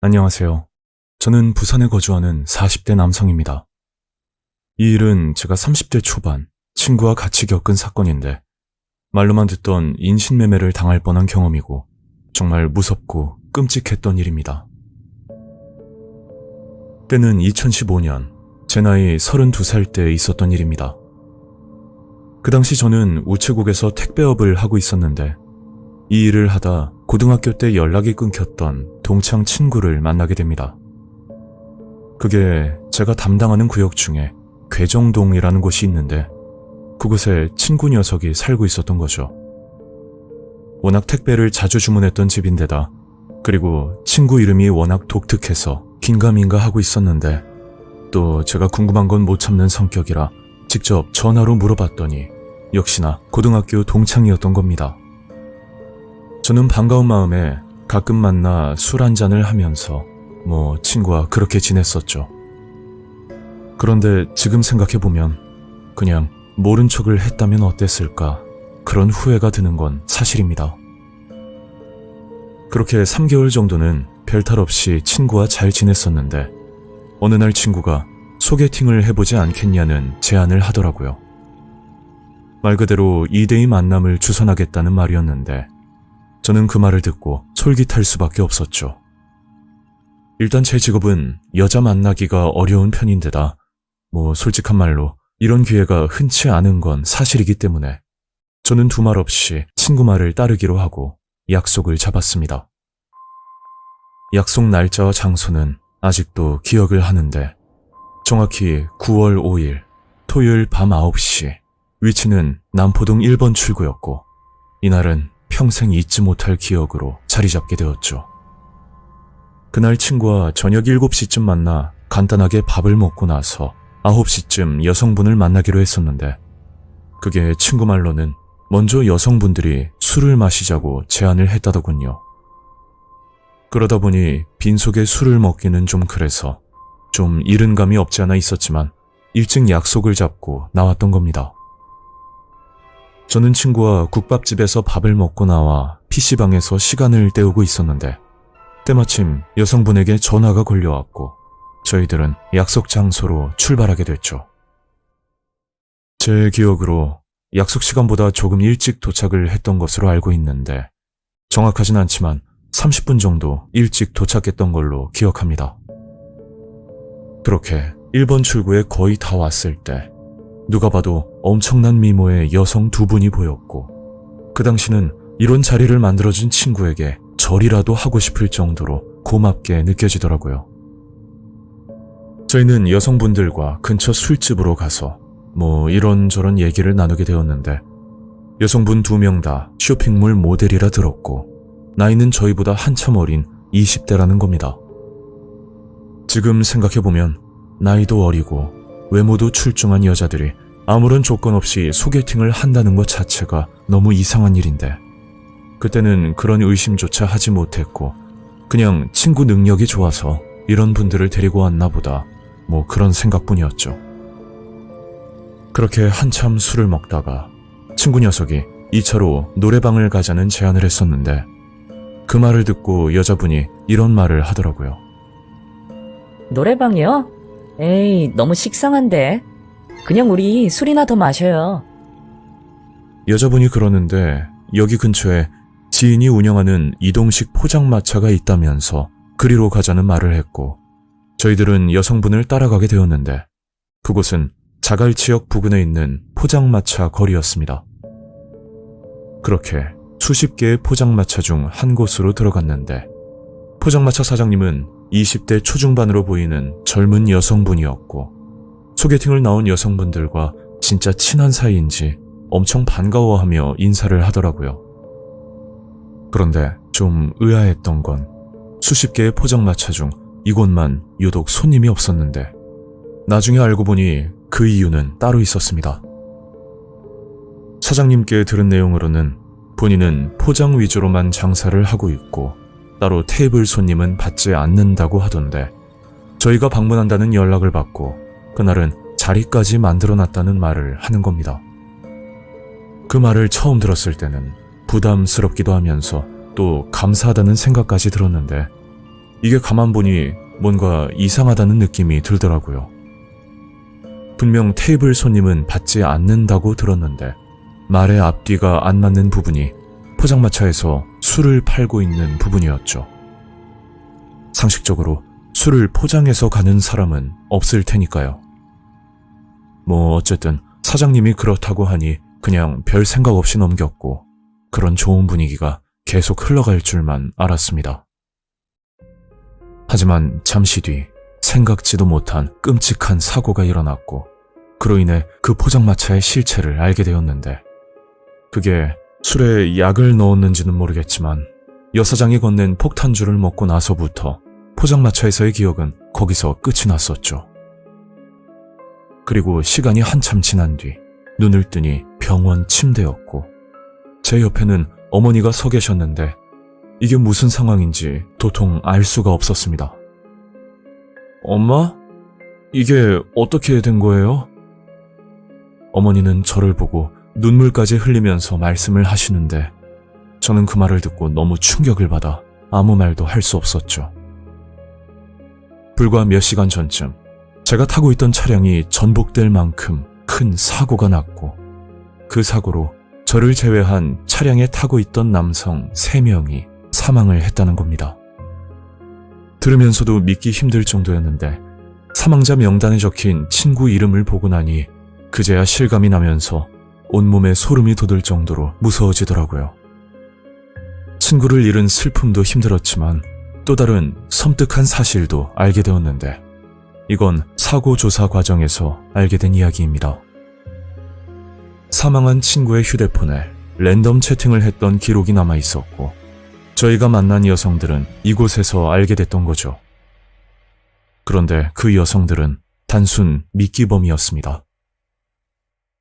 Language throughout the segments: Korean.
안녕하세요. 저는 부산에 거주하는 40대 남성입니다. 이 일은 제가 30대 초반 친구와 같이 겪은 사건인데 말로만 듣던 인신매매를 당할 뻔한 경험이고 정말 무섭고 끔찍했던 일입니다. 때는 2015년 제 나이 32살 때 있었던 일입니다. 그 당시 저는 우체국에서 택배업을 하고 있었는데 이 일을 하다 고등학교 때 연락이 끊겼던 동창 친구를 만나게 됩니다. 그게 제가 담당하는 구역 중에 괴정동이라는 곳이 있는데 그곳에 친구 녀석이 살고 있었던 거죠. 워낙 택배를 자주 주문했던 집인데다 그리고 친구 이름이 워낙 독특해서 긴가민가 하고 있었는데 또 제가 궁금한 건 못 참는 성격이라 직접 전화로 물어봤더니 역시나 고등학교 동창이었던 겁니다. 저는 반가운 마음에 가끔 만나 술 한잔을 하면서 친구와 그렇게 지냈었죠. 그런데 지금 생각해보면 그냥 모른 척을 했다면 어땠을까 그런 후회가 드는 건 사실입니다. 그렇게 3개월 정도는 별탈 없이 친구와 잘 지냈었는데 어느 날 친구가 소개팅을 해보지 않겠냐는 제안을 하더라고요. 말 그대로 2대2 만남을 주선하겠다는 말이었는데 저는 그 말을 듣고 솔깃할 수밖에 없었죠. 일단 제 직업은 여자 만나기가 어려운 편인데다 솔직한 말로 이런 기회가 흔치 않은 건 사실이기 때문에 저는 두말 없이 친구 말을 따르기로 하고 약속을 잡았습니다. 약속 날짜와 장소는 아직도 기억을 하는데 정확히 9월 5일 토요일 밤 9시 위치는 남포동 1번 출구였고 이날은 평생 잊지 못할 기억으로 자리 잡게 되었죠. 그날 친구와 저녁 7시쯤 만나 간단하게 밥을 먹고 나서 9시쯤 여성분을 만나기로 했었는데 그게 친구 말로는 먼저 여성분들이 술을 마시자고 제안을 했다더군요. 그러다 보니 빈속에 술을 먹기는 좀 그래서 좀 이른 감이 없지 않아 있었지만 일찍 약속을 잡고 나왔던 겁니다. 저는 친구와 국밥집에서 밥을 먹고 나와 PC방에서 시간을 때우고 있었는데 때마침 여성분에게 전화가 걸려왔고 저희들은 약속 장소로 출발하게 됐죠. 제 기억으로 약속 시간보다 조금 일찍 도착을 했던 것으로 알고 있는데 정확하진 않지만 30분 정도 일찍 도착했던 걸로 기억합니다. 그렇게 1번 출구에 거의 다 왔을 때 누가 봐도 엄청난 미모의 여성 2분이 보였고 그 당시는 이런 자리를 만들어준 친구에게 절이라도 하고 싶을 정도로 고맙게 느껴지더라고요. 저희는 여성분들과 근처 술집으로 가서 이런저런 얘기를 나누게 되었는데 여성분 2명 다 쇼핑몰 모델이라 들었고 나이는 저희보다 한참 어린 20대라는 겁니다. 지금 생각해보면 나이도 어리고 외모도 출중한 여자들이 아무런 조건 없이 소개팅을 한다는 것 자체가 너무 이상한 일인데 그때는 그런 의심조차 하지 못했고 그냥 친구 능력이 좋아서 이런 분들을 데리고 왔나 보다 그런 생각뿐이었죠. 그렇게 한참 술을 먹다가 친구 녀석이 2차로 노래방을 가자는 제안을 했었는데 그 말을 듣고 여자분이 이런 말을 하더라고요. 노래방이요? 에이, 너무 식상한데. 그냥 우리 술이나 더 마셔요. 여자분이 그러는데 여기 근처에 지인이 운영하는 이동식 포장마차가 있다면서 그리로 가자는 말을 했고 저희들은 여성분을 따라가게 되었는데 그곳은 자갈치역 부근에 있는 포장마차 거리였습니다. 그렇게 수십 개의 포장마차 중 한 곳으로 들어갔는데 포장마차 사장님은 20대 초중반으로 보이는 젊은 여성분이었고 소개팅을 나온 여성분들과 진짜 친한 사이인지 엄청 반가워하며 인사를 하더라고요. 그런데 좀 의아했던 건 수십 개의 포장마차 중 이곳만 유독 손님이 없었는데 나중에 알고 보니 그 이유는 따로 있었습니다. 사장님께 들은 내용으로는 본인은 포장 위주로만 장사를 하고 있고 따로 테이블 손님은 받지 않는다고 하던데 저희가 방문한다는 연락을 받고 그날은 자리까지 만들어놨다는 말을 하는 겁니다. 그 말을 처음 들었을 때는 부담스럽기도 하면서 또 감사하다는 생각까지 들었는데 이게 가만 보니 뭔가 이상하다는 느낌이 들더라고요. 분명 테이블 손님은 받지 않는다고 들었는데 말의 앞뒤가 안 맞는 부분이 포장마차에서 술을 팔고 있는 부분이었죠. 상식적으로 술을 포장해서 가는 사람은 없을 테니까요. 어쨌든 사장님이 그렇다고 하니 그냥 별 생각 없이 넘겼고 그런 좋은 분위기가 계속 흘러갈 줄만 알았습니다. 하지만 잠시 뒤 생각지도 못한 끔찍한 사고가 일어났고 그로 인해 그 포장마차의 실체를 알게 되었는데 그게 술에 약을 넣었는지는 모르겠지만 여사장이 건넨 폭탄주를 먹고 나서부터 포장마차에서의 기억은 거기서 끝이 났었죠. 그리고 시간이 한참 지난 뒤 눈을 뜨니 병원 침대였고 제 옆에는 어머니가 서 계셨는데 이게 무슨 상황인지 도통 알 수가 없었습니다. 엄마? 이게 어떻게 된 거예요? 어머니는 저를 보고 눈물까지 흘리면서 말씀을 하시는데 저는 그 말을 듣고 너무 충격을 받아 아무 말도 할 수 없었죠. 불과 몇 시간 전쯤 제가 타고 있던 차량이 전복될 만큼 큰 사고가 났고 그 사고로 저를 제외한 차량에 타고 있던 남성 3명이 사망을 했다는 겁니다. 들으면서도 믿기 힘들 정도였는데 사망자 명단에 적힌 친구 이름을 보고 나니 그제야 실감이 나면서 온몸에 소름이 돋을 정도로 무서워지더라고요. 친구를 잃은 슬픔도 힘들었지만 또 다른 섬뜩한 사실도 알게 되었는데 이건 사고 조사 과정에서 알게 된 이야기입니다. 사망한 친구의 휴대폰에 랜덤 채팅을 했던 기록이 남아 있었고 저희가 만난 여성들은 이곳에서 알게 됐던 거죠. 그런데 그 여성들은 단순 미끼범이었습니다.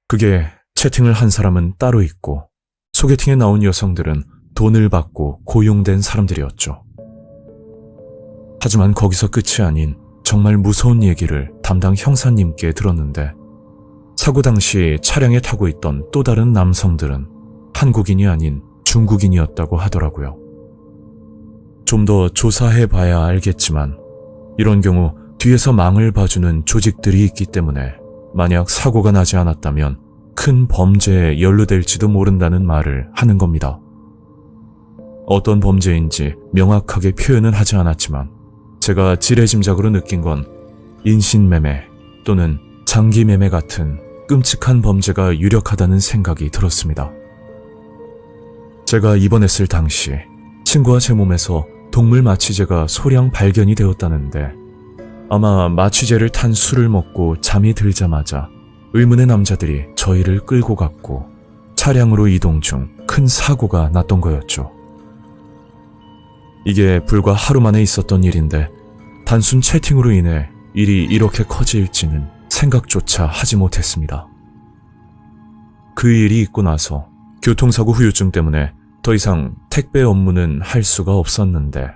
그게 채팅을 한 사람은 따로 있고 소개팅에 나온 여성들은 돈을 받고 고용된 사람들이었죠. 하지만 거기서 끝이 아닌 정말 무서운 얘기를 담당 형사님께 들었는데 사고 당시 차량에 타고 있던 또 다른 남성들은 한국인이 아닌 중국인이었다고 하더라고요. 좀 더 조사해봐야 알겠지만 이런 경우 뒤에서 망을 봐주는 조직들이 있기 때문에 만약 사고가 나지 않았다면 큰 범죄에 연루될지도 모른다는 말을 하는 겁니다. 어떤 범죄인지 명확하게 표현은 하지 않았지만 제가 지레짐작으로 느낀 건 인신매매 또는 장기매매 같은 끔찍한 범죄가 유력하다는 생각이 들었습니다. 제가 입원했을 당시 친구와 제 몸에서 동물 마취제가 소량 발견이 되었다는데 아마 마취제를 탄 술을 먹고 잠이 들자마자 의문의 남자들이 저희를 끌고 갔고 차량으로 이동 중 큰 사고가 났던 거였죠. 이게 불과 하루 만에 있었던 일인데 단순 채팅으로 인해 일이 이렇게 커질지는 생각조차 하지 못했습니다. 그 일이 있고 나서 교통사고 후유증 때문에 더 이상 택배 업무는 할 수가 없었는데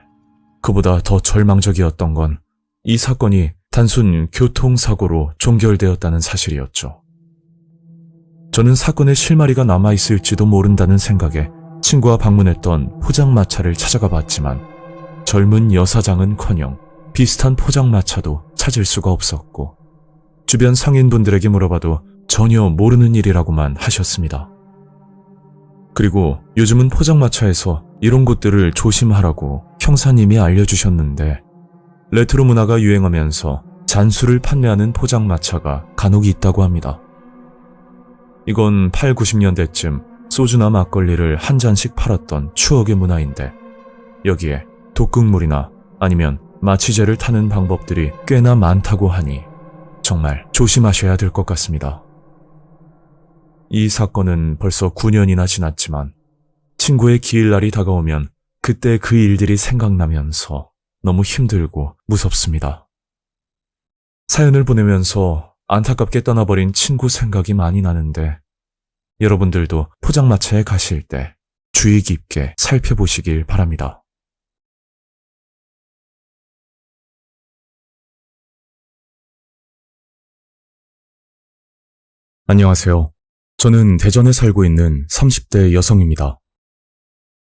그보다 더 절망적이었던 건 이 사건이 단순 교통사고로 종결되었다는 사실이었죠. 저는 사건의 실마리가 남아있을지도 모른다는 생각에 친구와 방문했던 포장마차를 찾아가 봤지만 젊은 여사장은커녕 비슷한 포장마차도 찾을 수가 없었고 주변 상인분들에게 물어봐도 전혀 모르는 일이라고만 하셨습니다. 그리고 요즘은 포장마차에서 이런 곳들을 조심하라고 형사님이 알려주셨는데 레트로 문화가 유행하면서 잔술을 판매하는 포장마차가 간혹 있다고 합니다. 이건 8, 90년대쯤 소주나 막걸리를 한 잔씩 팔았던 추억의 문화인데 여기에 독극물이나 아니면 마취제를 타는 방법들이 꽤나 많다고 하니 정말 조심하셔야 될 것 같습니다. 이 사건은 벌써 9년이나 지났지만 친구의 기일날이 다가오면 그때 그 일들이 생각나면서 너무 힘들고 무섭습니다. 사연을 보내면서 안타깝게 떠나버린 친구 생각이 많이 나는데 여러분들도 포장마차에 가실 때 주의 깊게 살펴보시길 바랍니다. 안녕하세요. 저는 대전에 살고 있는 30대 여성입니다.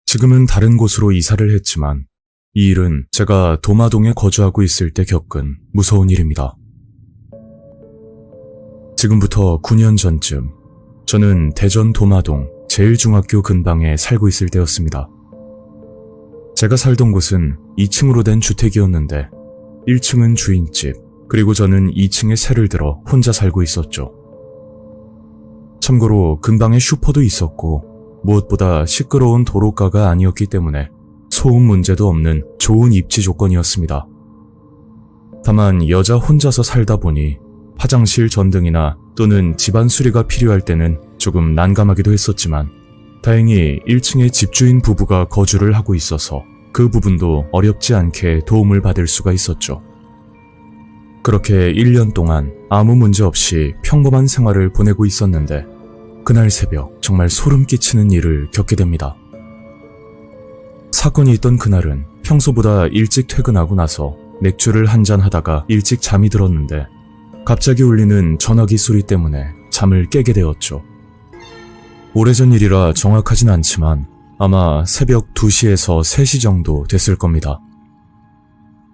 지금은 다른 곳으로 이사를 했지만 이 일은 제가 도마동에 거주하고 있을 때 겪은 무서운 일입니다. 지금부터 9년 전쯤 저는 대전 도마동 제1중학교 근방에 살고 있을 때였습니다. 제가 살던 곳은 2층으로 된 주택이었는데 1층은 주인집, 그리고 저는 2층에 세를 들어 혼자 살고 있었죠. 참고로 근방에 슈퍼도 있었고 무엇보다 시끄러운 도로가가 아니었기 때문에 소음 문제도 없는 좋은 입지 조건이었습니다. 다만 여자 혼자서 살다 보니 화장실 전등이나 또는 집안 수리가 필요할 때는 조금 난감하기도 했었지만 다행히 1층에 집주인 부부가 거주를 하고 있어서 그 부분도 어렵지 않게 도움을 받을 수가 있었죠. 그렇게 1년 동안 아무 문제 없이 평범한 생활을 보내고 있었는데 그날 새벽 정말 소름 끼치는 일을 겪게 됩니다. 사건이 있던 그날은 평소보다 일찍 퇴근하고 나서 맥주를 한잔 하다가 일찍 잠이 들었는데 갑자기 울리는 전화기 소리 때문에 잠을 깨게 되었죠. 오래전 일이라 정확하진 않지만 아마 새벽 2시에서 3시 정도 됐을 겁니다.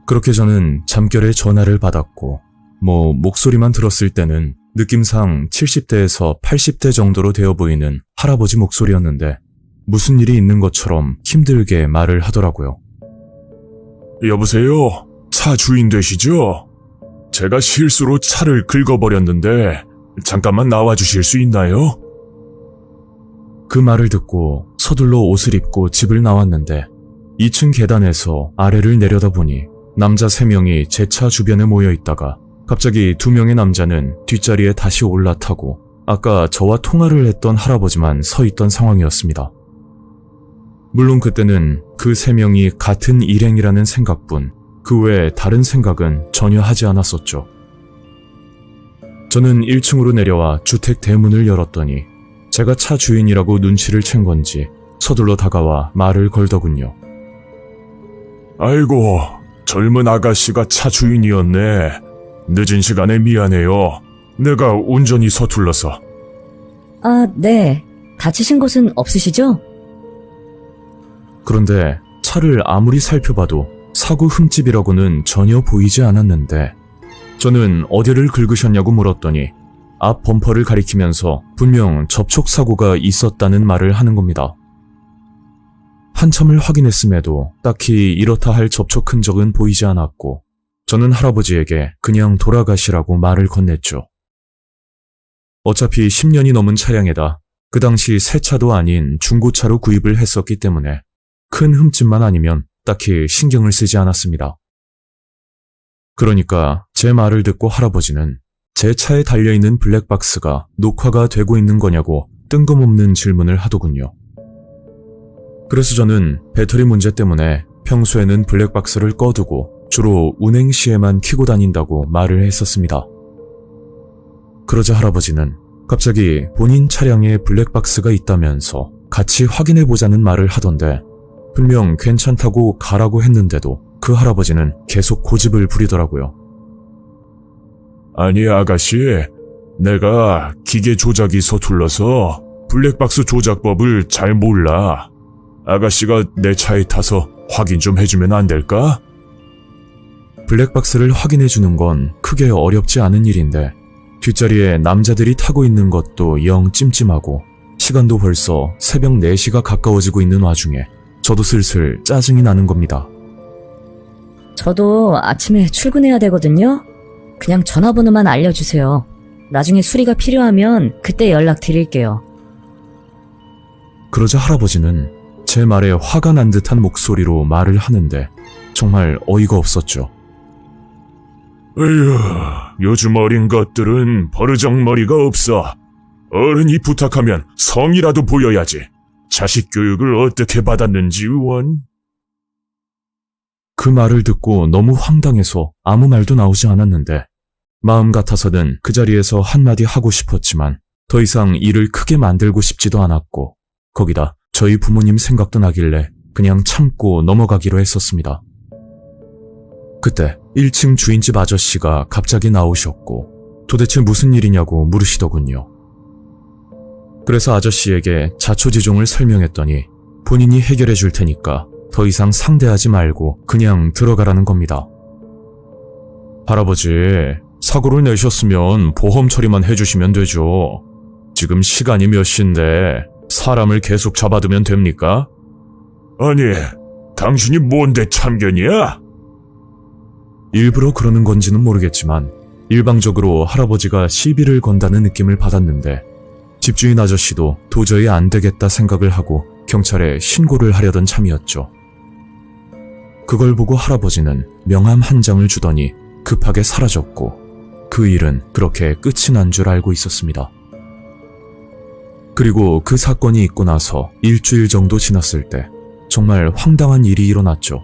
그렇게 저는 잠결에 전화를 받았고 목소리만 들었을 때는 느낌상 70대에서 80대 정도로 되어 보이는 할아버지 목소리였는데 무슨 일이 있는 것처럼 힘들게 말을 하더라고요. 여보세요? 차 주인 되시죠? 제가 실수로 차를 긁어버렸는데 잠깐만 나와주실 수 있나요? 그 말을 듣고 서둘러 옷을 입고 집을 나왔는데 2층 계단에서 아래를 내려다보니 남자 3명이 제 차 주변에 모여 있다가 갑자기 2명의 남자는 뒷자리에 다시 올라타고 아까 저와 통화를 했던 할아버지만 서 있던 상황이었습니다. 물론 그때는 그 3명이 같은 일행이라는 생각뿐 그 외에 다른 생각은 전혀 하지 않았었죠. 저는 1층으로 내려와 주택 대문을 열었더니 제가 차 주인이라고 눈치를 챈 건지 서둘러 다가와 말을 걸더군요. 아이고, 젊은 아가씨가 차 주인이었네. 늦은 시간에 미안해요. 내가 운전이 서툴러서. 아, 네. 다치신 곳은 없으시죠? 그런데 차를 아무리 살펴봐도 사고 흠집이라고는 전혀 보이지 않았는데 저는 어디를 긁으셨냐고 물었더니 앞 범퍼를 가리키면서 분명 접촉사고가 있었다는 말을 하는 겁니다. 한참을 확인했음에도 딱히 이렇다 할 접촉 흔적은 보이지 않았고 저는 할아버지에게 그냥 돌아가시라고 말을 건넸죠. 어차피 10년이 넘은 차량에다 그 당시 새 차도 아닌 중고차로 구입을 했었기 때문에 큰 흠집만 아니면 딱히 신경을 쓰지 않았습니다. 그러니까 제 말을 듣고 할아버지는 제 차에 달려있는 블랙박스가 녹화가 되고 있는 거냐고 뜬금없는 질문을 하더군요. 그래서 저는 배터리 문제 때문에 평소에는 블랙박스를 꺼두고 주로 운행 시에만 켜고 다닌다고 말을 했었습니다. 그러자 할아버지는 갑자기 본인 차량에 블랙박스가 있다면서 같이 확인해보자는 말을 하던데 분명 괜찮다고 가라고 했는데도 그 할아버지는 계속 고집을 부리더라고요. 아니 아가씨, 내가 기계 조작이 서툴러서 블랙박스 조작법을 잘 몰라. 아가씨가 내 차에 타서 확인 좀 해주면 안 될까? 블랙박스를 확인해주는 건 크게 어렵지 않은 일인데 뒷자리에 남자들이 타고 있는 것도 영 찜찜하고 시간도 벌써 새벽 4시가 가까워지고 있는 와중에 저도 슬슬 짜증이 나는 겁니다. 저도 아침에 출근해야 되거든요. 그냥 전화번호만 알려주세요. 나중에 수리가 필요하면 그때 연락드릴게요. 그러자 할아버지는 제 말에 화가 난 듯한 목소리로 말을 하는데 정말 어이가 없었죠. 에휴, 요즘 어린 것들은 버르장머리가 없어. 어른이 부탁하면 성이라도 보여야지. 자식 교육을 어떻게 받았는지 원. 그 말을 듣고 너무 황당해서 아무 말도 나오지 않았는데 마음 같아서는 그 자리에서 한마디 하고 싶었지만 더 이상 일을 크게 만들고 싶지도 않았고 거기다 저희 부모님 생각도 나길래 그냥 참고 넘어가기로 했었습니다. 그때 1층 주인집 아저씨가 갑자기 나오셨고 도대체 무슨 일이냐고 물으시더군요. 그래서 아저씨에게 자초지종을 설명했더니 본인이 해결해 줄 테니까 더 이상 상대하지 말고 그냥 들어가라는 겁니다. 할아버지, 사고를 내셨으면 보험 처리만 해주시면 되죠. 지금 시간이 몇 시인데 사람을 계속 잡아두면 됩니까? 아니, 당신이 뭔데 참견이야? 일부러 그러는 건지는 모르겠지만 일방적으로 할아버지가 시비를 건다는 느낌을 받았는데 집주인 아저씨도 도저히 안 되겠다 생각을 하고 경찰에 신고를 하려던 참이었죠. 그걸 보고 할아버지는 명함 한 장을 주더니 급하게 사라졌고 그 일은 그렇게 끝이 난 줄 알고 있었습니다. 그리고 그 사건이 있고 나서 일주일 정도 지났을 때 정말 황당한 일이 일어났죠.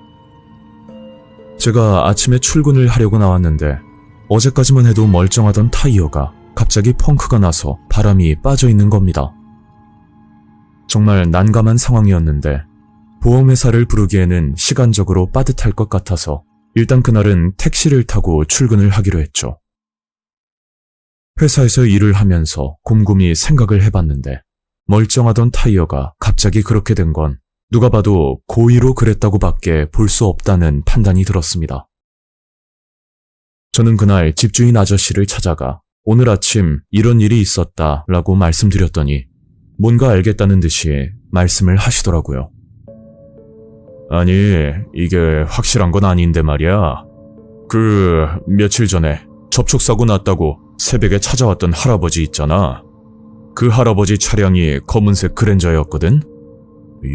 제가 아침에 출근을 하려고 나왔는데 어제까지만 해도 멀쩡하던 타이어가 갑자기 펑크가 나서 바람이 빠져 있는 겁니다. 정말 난감한 상황이었는데 보험회사를 부르기에는 시간적으로 빠듯할 것 같아서 일단 그날은 택시를 타고 출근을 하기로 했죠. 회사에서 일을 하면서 곰곰이 생각을 해봤는데 멀쩡하던 타이어가 갑자기 그렇게 된 건 누가 봐도 고의로 그랬다고 밖에 볼 수 없다는 판단이 들었습니다. 저는 그날 집주인 아저씨를 찾아가 오늘 아침 이런 일이 있었다라고 말씀드렸더니 뭔가 알겠다는 듯이 말씀을 하시더라고요. 아니, 이게 확실한 건 아닌데 말이야. 며칠 전에 접촉사고 났다고 새벽에 찾아왔던 할아버지 있잖아. 그 할아버지 차량이 검은색 그랜저였거든?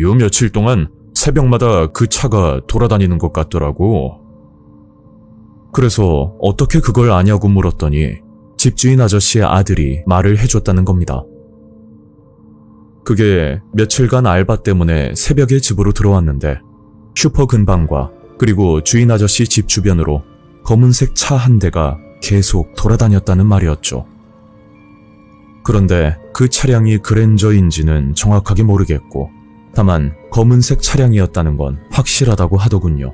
요 며칠 동안 새벽마다 그 차가 돌아다니는 것 같더라고. 그래서 어떻게 그걸 아냐고 물었더니 집주인 아저씨의 아들이 말을 해줬다는 겁니다. 그게 며칠간 알바 때문에 새벽에 집으로 들어왔는데 슈퍼 근방과 그리고 주인 아저씨 집 주변으로 검은색 차 한 대가 계속 돌아다녔다는 말이었죠. 그런데 그 차량이 그랜저인지는 정확하게 모르겠고 다만 검은색 차량이었다는 건 확실하다고 하더군요.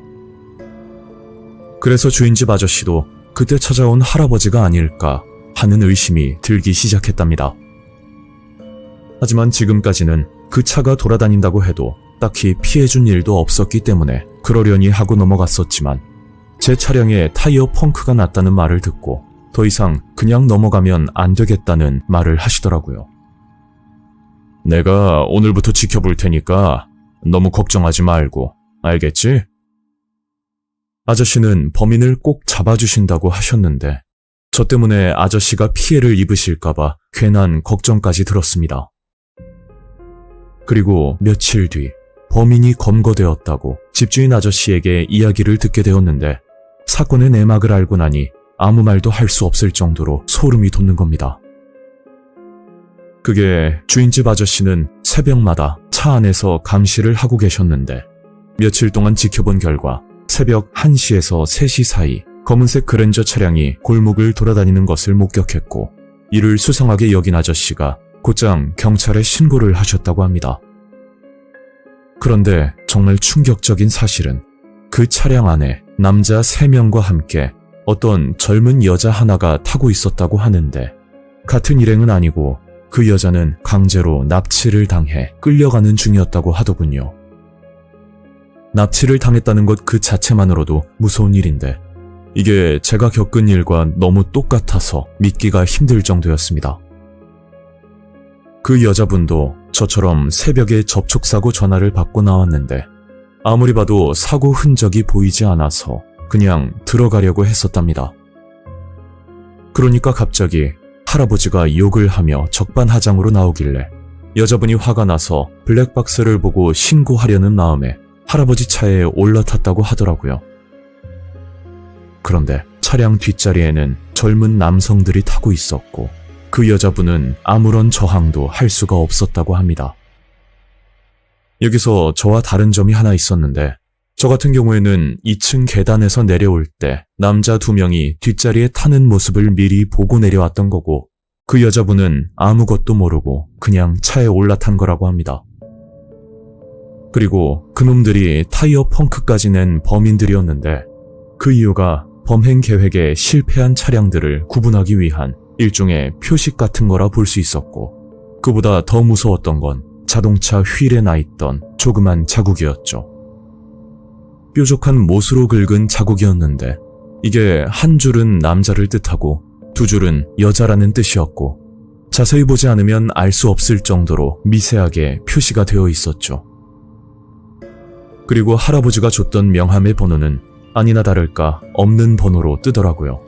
그래서 주인집 아저씨도 그때 찾아온 할아버지가 아닐까 하는 의심이 들기 시작했답니다. 하지만 지금까지는 그 차가 돌아다닌다고 해도 딱히 피해준 일도 없었기 때문에 그러려니 하고 넘어갔었지만 제 차량에 타이어 펑크가 났다는 말을 듣고 더 이상 그냥 넘어가면 안 되겠다는 말을 하시더라고요. 내가 오늘부터 지켜볼 테니까 너무 걱정하지 말고, 알겠지? 아저씨는 범인을 꼭 잡아주신다고 하셨는데 저 때문에 아저씨가 피해를 입으실까봐 괜한 걱정까지 들었습니다. 그리고 며칠 뒤 범인이 검거되었다고 집주인 아저씨에게 이야기를 듣게 되었는데 사건의 내막을 알고 나니 아무 말도 할 수 없을 정도로 소름이 돋는 겁니다. 그게 주인집 아저씨는 새벽마다 차 안에서 감시를 하고 계셨는데 며칠 동안 지켜본 결과 새벽 1시에서 3시 사이 검은색 그랜저 차량이 골목을 돌아다니는 것을 목격했고 이를 수상하게 여긴 아저씨가 곧장 경찰에 신고를 하셨다고 합니다. 그런데 정말 충격적인 사실은 그 차량 안에 남자 3명과 함께 어떤 젊은 여자 하나가 타고 있었다고 하는데 같은 일행은 아니고 그 여자는 강제로 납치를 당해 끌려가는 중이었다고 하더군요. 납치를 당했다는 것 그 자체만으로도 무서운 일인데 이게 제가 겪은 일과 너무 똑같아서 믿기가 힘들 정도였습니다. 그 여자분도 저처럼 새벽에 접촉사고 전화를 받고 나왔는데 아무리 봐도 사고 흔적이 보이지 않아서 그냥 들어가려고 했었답니다. 그러니까 갑자기 할아버지가 욕을 하며 적반하장으로 나오길래 여자분이 화가 나서 블랙박스를 보고 신고하려는 마음에 할아버지 차에 올라탔다고 하더라고요. 그런데 차량 뒷자리에는 젊은 남성들이 타고 있었고 그 여자분은 아무런 저항도 할 수가 없었다고 합니다. 여기서 저와 다른 점이 하나 있었는데 저 같은 경우에는 2층 계단에서 내려올 때 남자 2명이 뒷자리에 타는 모습을 미리 보고 내려왔던 거고 그 여자분은 아무것도 모르고 그냥 차에 올라탄 거라고 합니다. 그리고 그놈들이 타이어 펑크까지 낸 범인들이었는데 그 이유가 범행 계획에 실패한 차량들을 구분하기 위한 일종의 표식 같은 거라 볼 수 있었고 그보다 더 무서웠던 건 자동차 휠에 나 있던 조그만 자국이었죠. 뾰족한 못으로 긁은 자국이었는데 이게 한 줄은 남자를 뜻하고 두 줄은 여자라는 뜻이었고 자세히 보지 않으면 알 수 없을 정도로 미세하게 표시가 되어 있었죠. 그리고 할아버지가 줬던 명함의 번호는 아니나 다를까 없는 번호로 뜨더라고요.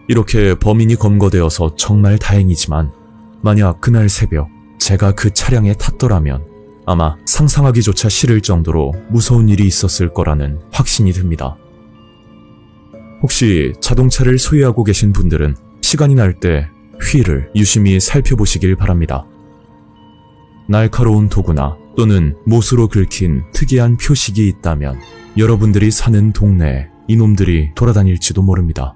이렇게 범인이 검거되어서 정말 다행이지만 만약 그날 새벽 제가 그 차량에 탔더라면 아마 상상하기조차 싫을 정도로 무서운 일이 있었을 거라는 확신이 듭니다. 혹시 자동차를 소유하고 계신 분들은 시간이 날 때 휠을 유심히 살펴보시길 바랍니다. 날카로운 도구나 또는 못으로 긁힌 특이한 표식이 있다면 여러분들이 사는 동네에 이놈들이 돌아다닐지도 모릅니다.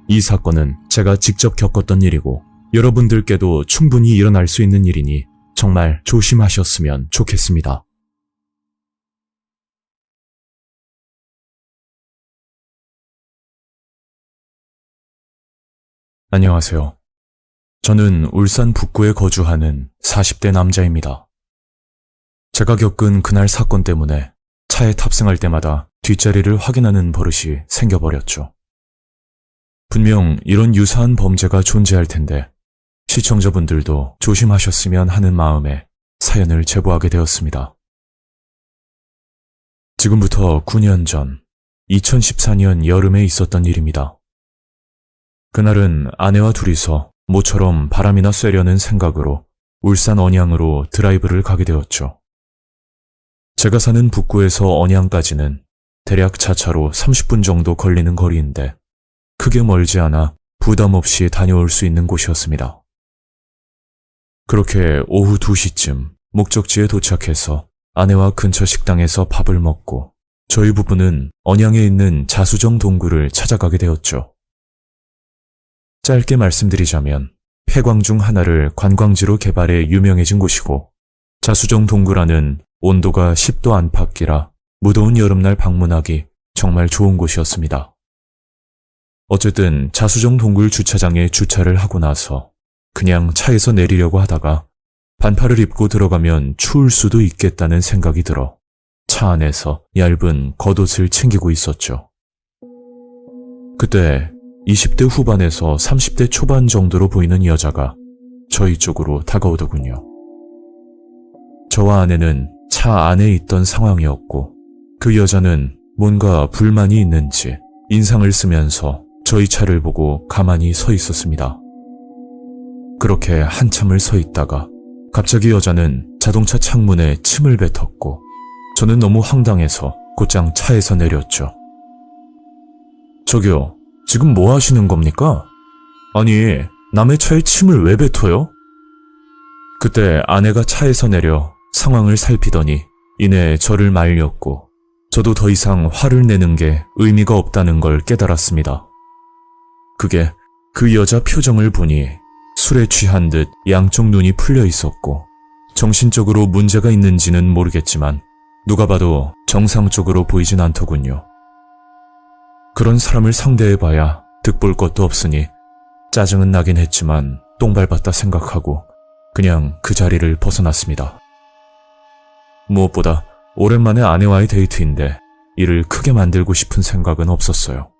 이 사건은 제가 직접 겪었던 일이고 여러분들께도 충분히 일어날 수 있는 일이니 정말 조심하셨으면 좋겠습니다. 안녕하세요. 저는 울산 북구에 거주하는 40대 남자입니다. 제가 겪은 그날 사건 때문에 차에 탑승할 때마다 뒷자리를 확인하는 버릇이 생겨버렸죠. 분명 이런 유사한 범죄가 존재할 텐데 시청자분들도 조심하셨으면 하는 마음에 사연을 제보하게 되었습니다. 지금부터 9년 전 2014년 여름에 있었던 일입니다. 그날은 아내와 둘이서 모처럼 바람이나 쐬려는 생각으로 울산 언양으로 드라이브를 가게 되었죠. 제가 사는 북구에서 언양까지는 대략 자차로 30분 정도 걸리는 거리인데 크게 멀지 않아 부담 없이 다녀올 수 있는 곳이었습니다. 그렇게 오후 2시쯤 목적지에 도착해서 아내와 근처 식당에서 밥을 먹고 저희 부부는 언양에 있는 자수정 동굴을 찾아가게 되었죠. 짧게 말씀드리자면 폐광 중 하나를 관광지로 개발해 유명해진 곳이고 자수정 동굴안은 온도가 10도 안팎이라 무더운 여름날 방문하기 정말 좋은 곳이었습니다. 어쨌든 자수정 동굴 주차장에 주차를 하고 나서 그냥 차에서 내리려고 하다가 반팔을 입고 들어가면 추울 수도 있겠다는 생각이 들어 차 안에서 얇은 겉옷을 챙기고 있었죠. 그때 20대 후반에서 30대 초반 정도로 보이는 여자가 저희 쪽으로 다가오더군요. 저와 아내는 차 안에 있던 상황이었고 그 여자는 뭔가 불만이 있는지 인상을 쓰면서 저희 차를 보고 가만히 서 있었습니다. 그렇게 한참을 서 있다가 갑자기 여자는 자동차 창문에 침을 뱉었고 저는 너무 황당해서 곧장 차에서 내렸죠. 저기요, 지금 뭐 하시는 겁니까? 아니, 남의 차에 침을 왜 뱉어요? 그때 아내가 차에서 내려 상황을 살피더니 이내 저를 말렸고 저도 더 이상 화를 내는 게 의미가 없다는 걸 깨달았습니다. 그게 그 여자 표정을 보니 술에 취한 듯 양쪽 눈이 풀려 있었고 정신적으로 문제가 있는지는 모르겠지만 누가 봐도 정상적으로 보이진 않더군요. 그런 사람을 상대해봐야 득볼 것도 없으니 짜증은 나긴 했지만 똥 밟았다 생각하고 그냥 그 자리를 벗어났습니다. 무엇보다 오랜만에 아내와의 데이트인데 이를 크게 만들고 싶은 생각은 없었어요.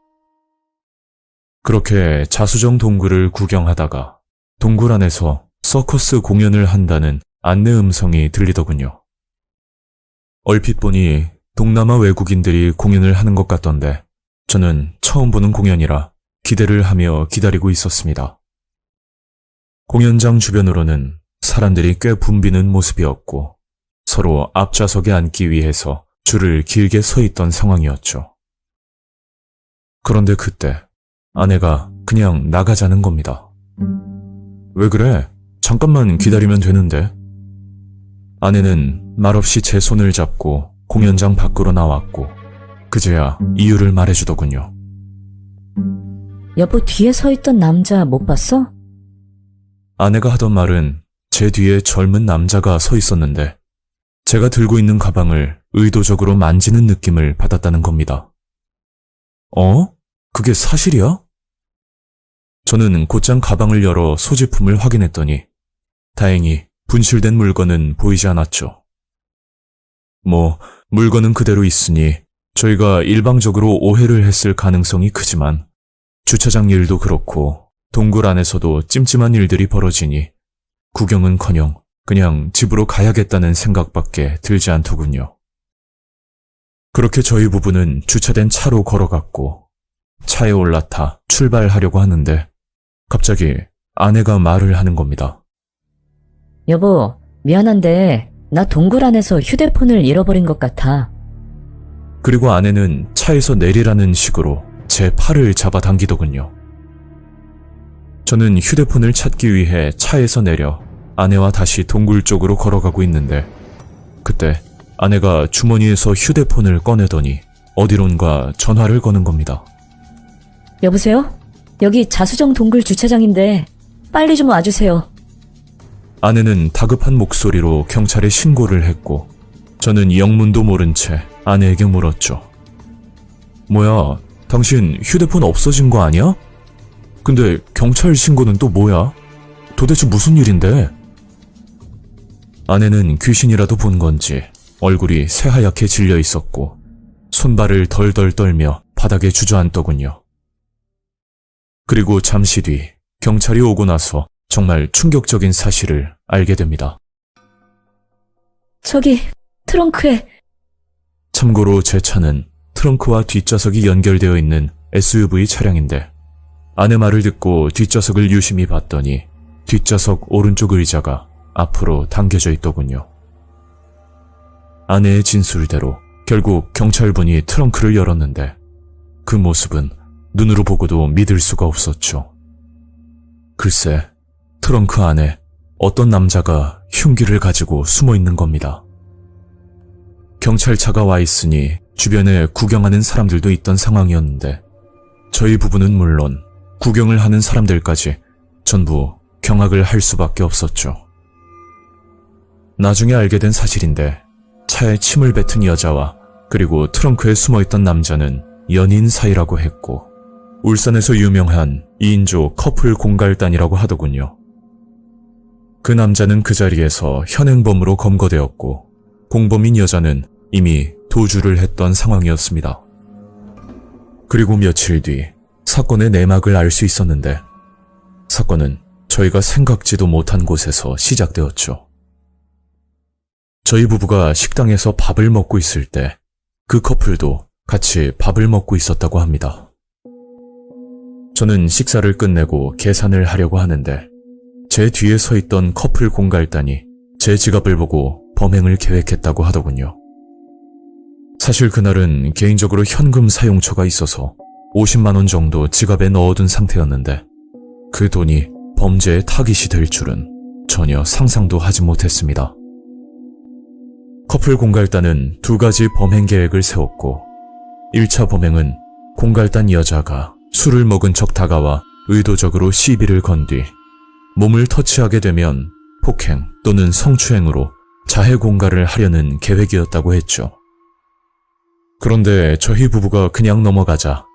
그렇게 자수정 동굴을 구경하다가 동굴 안에서 서커스 공연을 한다는 안내 음성이 들리더군요. 얼핏 보니 동남아 외국인들이 공연을 하는 것 같던데 저는 처음 보는 공연이라 기대를 하며 기다리고 있었습니다. 공연장 주변으로는 사람들이 꽤 붐비는 모습이었고 서로 앞좌석에 앉기 위해서 줄을 길게 서 있던 상황이었죠. 그런데 그때 아내가 그냥 나가자는 겁니다. 왜 그래? 잠깐만 기다리면 되는데. 아내는 말없이 제 손을 잡고 공연장 밖으로 나왔고 그제야 이유를 말해주더군요. 여보, 뒤에 서 있던 남자 못 봤어? 아내가 하던 말은 제 뒤에 젊은 남자가 서 있었는데 제가 들고 있는 가방을 의도적으로 만지는 느낌을 받았다는 겁니다. 어? 그게 사실이야? 저는 곧장 가방을 열어 소지품을 확인했더니 다행히 분실된 물건은 보이지 않았죠. 물건은 그대로 있으니 저희가 일방적으로 오해를 했을 가능성이 크지만 주차장 일도 그렇고 동굴 안에서도 찜찜한 일들이 벌어지니 구경은커녕 그냥 집으로 가야겠다는 생각밖에 들지 않더군요. 그렇게 저희 부부는 주차된 차로 걸어갔고 차에 올라타 출발하려고 하는데 갑자기 아내가 말을 하는 겁니다. 여보, 미안한데 나 동굴 안에서 휴대폰을 잃어버린 것 같아. 그리고 아내는 차에서 내리라는 식으로 제 팔을 잡아당기더군요. 저는 휴대폰을 찾기 위해 차에서 내려 아내와 다시 동굴 쪽으로 걸어가고 있는데 그때 아내가 주머니에서 휴대폰을 꺼내더니 어디론가 전화를 거는 겁니다. 여보세요? 여기 자수정 동굴 주차장인데 빨리 좀 와주세요. 아내는 다급한 목소리로 경찰에 신고를 했고 저는 영문도 모른 채 아내에게 물었죠. 뭐야, 당신 휴대폰 없어진 거 아니야? 근데 경찰 신고는 또 뭐야? 도대체 무슨 일인데? 아내는 귀신이라도 본 건지 얼굴이 새하얗게 질려 있었고 손발을 덜덜 떨며 바닥에 주저앉더군요. 그리고 잠시 뒤 경찰이 오고 나서 정말 충격적인 사실을 알게 됩니다. 저기 트렁크에. 참고로 제 차는 트렁크와 뒷좌석이 연결되어 있는 SUV 차량인데 아내 말을 듣고 뒷좌석을 유심히 봤더니 뒷좌석 오른쪽 의자가 앞으로 당겨져 있더군요. 아내의 진술대로 결국 경찰분이 트렁크를 열었는데 그 모습은 눈으로 보고도 믿을 수가 없었죠. 글쎄, 트렁크 안에 어떤 남자가 흉기를 가지고 숨어 있는 겁니다. 경찰차가 와 있으니 주변에 구경하는 사람들도 있던 상황이었는데 저희 부부는 물론 구경을 하는 사람들까지 전부 경악을 할 수밖에 없었죠. 나중에 알게 된 사실인데 차에 침을 뱉은 여자와 그리고 트렁크에 숨어있던 남자는 연인 사이라고 했고 울산에서 유명한 2인조 커플 공갈단이라고 하더군요. 그 남자는 그 자리에서 현행범으로 검거되었고 공범인 여자는 이미 도주를 했던 상황이었습니다. 그리고 며칠 뒤 사건의 내막을 알 수 있었는데 사건은 저희가 생각지도 못한 곳에서 시작되었죠. 저희 부부가 식당에서 밥을 먹고 있을 때 그 커플도 같이 밥을 먹고 있었다고 합니다. 저는 식사를 끝내고 계산을 하려고 하는데 제 뒤에 서 있던 커플 공갈단이 제 지갑을 보고 범행을 계획했다고 하더군요. 사실 그날은 개인적으로 현금 사용처가 있어서 50만 원 정도 지갑에 넣어둔 상태였는데 그 돈이 범죄의 타깃이 될 줄은 전혀 상상도 하지 못했습니다. 커플 공갈단은 두 가지 범행 계획을 세웠고 1차 범행은 공갈단 여자가 술을 먹은 척 다가와 의도적으로 시비를 건 뒤 몸을 터치하게 되면 폭행 또는 성추행으로 자해 공갈을 하려는 계획이었다고 했죠. 그런데 저희 부부가 그냥 넘어가자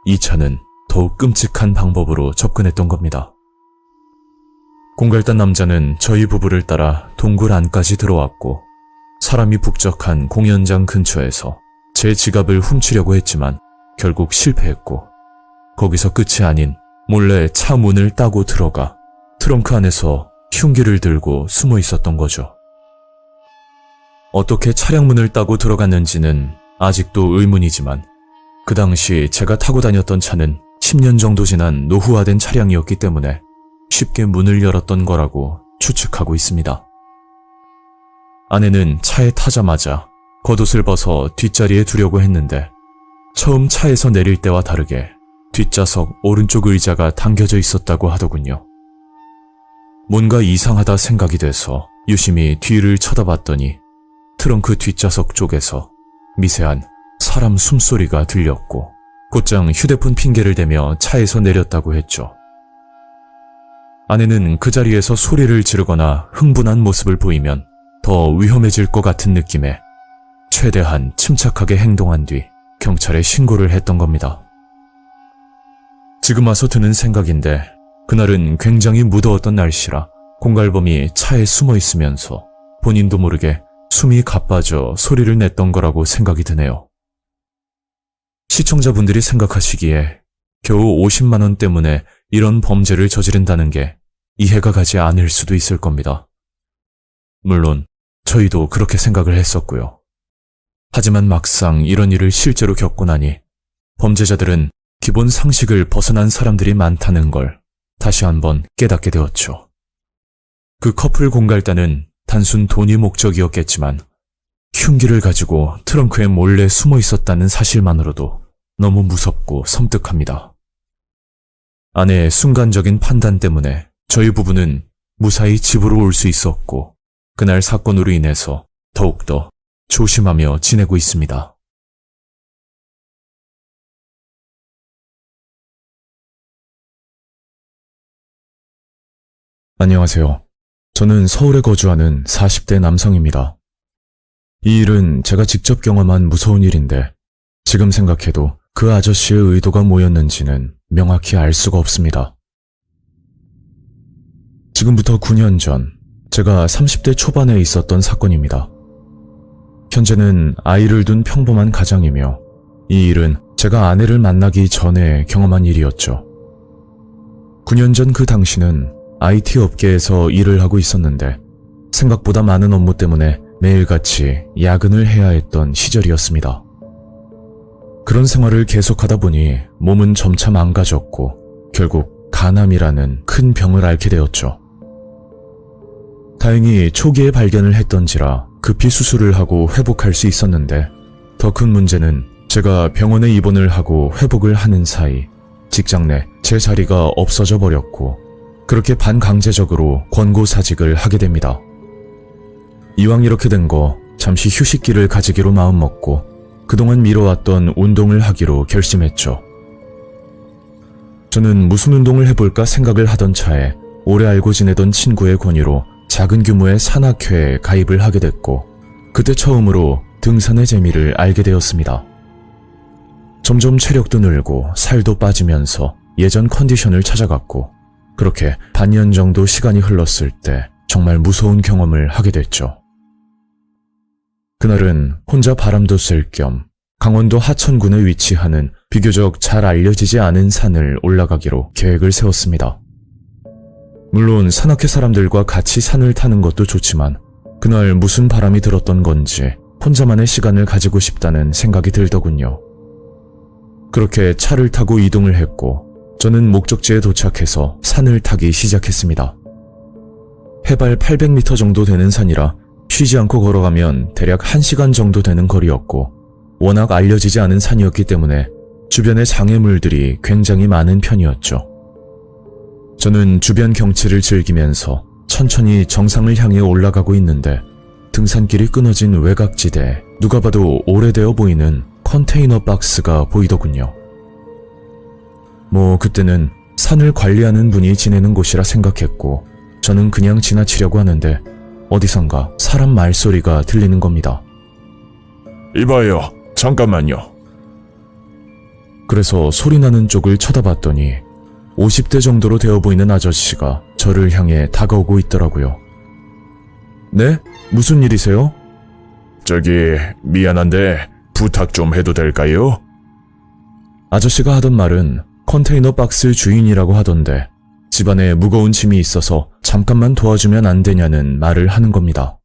2차는 더욱 끔찍한 방법으로 접근했던 겁니다. 공갈단 남자는 저희 부부를 따라 동굴 안까지 들어왔고 사람이 북적한 공연장 근처에서 제 지갑을 훔치려고 했지만 결국 실패했고 거기서 끝이 아닌 몰래 차 문을 따고 들어가 트렁크 안에서 흉기를 들고 숨어 있었던 거죠. 어떻게 차량 문을 따고 들어갔는지는 아직도 의문이지만 그 당시 제가 타고 다녔던 차는 10년 정도 지난 노후화된 차량이었기 때문에 쉽게 문을 열었던 거라고 추측하고 있습니다. 아내는 차에 타자마자 겉옷을 벗어 뒷자리에 두려고 했는데 처음 차에서 내릴 때와 다르게 뒷좌석 오른쪽 의자가 당겨져 있었다고 하더군요. 뭔가 이상하다 생각이 돼서 유심히 뒤를 쳐다봤더니 트렁크 뒷좌석 쪽에서 미세한 사람 숨소리가 들렸고 곧장 휴대폰 핑계를 대며 차에서 내렸다고 했죠. 아내는 그 자리에서 소리를 지르거나 흥분한 모습을 보이면 더 위험해질 것 같은 느낌에 최대한 침착하게 행동한 뒤 경찰에 신고를 했던 겁니다. 지금 와서 드는 생각인데 그날은 굉장히 무더웠던 날씨라 공갈범이 차에 숨어 있으면서 본인도 모르게 숨이 가빠져 소리를 냈던 거라고 생각이 드네요. 시청자분들이 생각하시기에 겨우 50만 원 때문에 이런 범죄를 저지른다는 게 이해가 가지 않을 수도 있을 겁니다. 물론 저희도 그렇게 생각을 했었고요. 하지만 막상 이런 일을 실제로 겪고 나니 범죄자들은 기본 상식을 벗어난 사람들이 많다는 걸 다시 한번 깨닫게 되었죠. 그 커플 공갈단은 단순 돈이 목적이었겠지만 흉기를 가지고 트렁크에 몰래 숨어 있었다는 사실만으로도 너무 무섭고 섬뜩합니다. 아내의 순간적인 판단 때문에 저희 부부는 무사히 집으로 올 수 있었고 그날 사건으로 인해서 더욱더 조심하며 지내고 있습니다. 안녕하세요. 저는 서울에 거주하는 40대 남성입니다. 이 일은 제가 직접 경험한 무서운 일인데 지금 생각해도 그 아저씨의 의도가 뭐였는지는 명확히 알 수가 없습니다. 지금부터 9년 전 제가 30대 초반에 있었던 사건입니다. 현재는 아이를 둔 평범한 가장이며 이 일은 제가 아내를 만나기 전에 경험한 일이었죠. 9년 전 그 당시는 IT 업계에서 일을 하고 있었는데 생각보다 많은 업무 때문에 매일같이 야근을 해야 했던 시절이었습니다. 그런 생활을 계속하다 보니 몸은 점차 망가졌고 결국 간암이라는 큰 병을 앓게 되었죠. 다행히 초기에 발견을 했던지라 급히 수술을 하고 회복할 수 있었는데 더 큰 문제는 제가 병원에 입원을 하고 회복을 하는 사이 직장 내 제 자리가 없어져 버렸고 그렇게 반강제적으로 권고사직을 하게 됩니다. 이왕 이렇게 된 거 잠시 휴식기를 가지기로 마음먹고 그동안 미뤄왔던 운동을 하기로 결심했죠. 저는 무슨 운동을 해볼까 생각을 하던 차에 오래 알고 지내던 친구의 권유로 작은 규모의 산악회에 가입을 하게 됐고 그때 처음으로 등산의 재미를 알게 되었습니다. 점점 체력도 늘고 살도 빠지면서 예전 컨디션을 찾아갔고 그렇게 반년 정도 시간이 흘렀을 때 정말 무서운 경험을 하게 됐죠. 그날은 혼자 바람도 쐴 겸 강원도 하천군에 위치하는 비교적 잘 알려지지 않은 산을 올라가기로 계획을 세웠습니다. 물론 산악회 사람들과 같이 산을 타는 것도 좋지만 그날 무슨 바람이 들었던 건지 혼자만의 시간을 가지고 싶다는 생각이 들더군요. 그렇게 차를 타고 이동을 했고 저는 목적지에 도착해서 산을 타기 시작했습니다. 해발 800m 정도 되는 산이라 쉬지 않고 걸어가면 대략 1시간 정도 되는 거리였고 워낙 알려지지 않은 산이었기 때문에 주변에 장애물들이 굉장히 많은 편이었죠. 저는 주변 경치를 즐기면서 천천히 정상을 향해 올라가고 있는데 등산길이 끊어진 외곽지대에 누가 봐도 오래되어 보이는 컨테이너 박스가 보이더군요. 그때는 산을 관리하는 분이 지내는 곳이라 생각했고 저는 그냥 지나치려고 하는데 어디선가 사람 말소리가 들리는 겁니다. 이봐요, 잠깐만요. 그래서 소리 나는 쪽을 쳐다봤더니 50대 정도로 되어 보이는 아저씨가 저를 향해 다가오고 있더라고요. 네? 무슨 일이세요? 저기 미안한데 부탁 좀 해도 될까요? 아저씨가 하던 말은 컨테이너 박스 주인이라고 하던데 집안에 무거운 짐이 있어서 잠깐만 도와주면 안 되냐는 말을 하는 겁니다.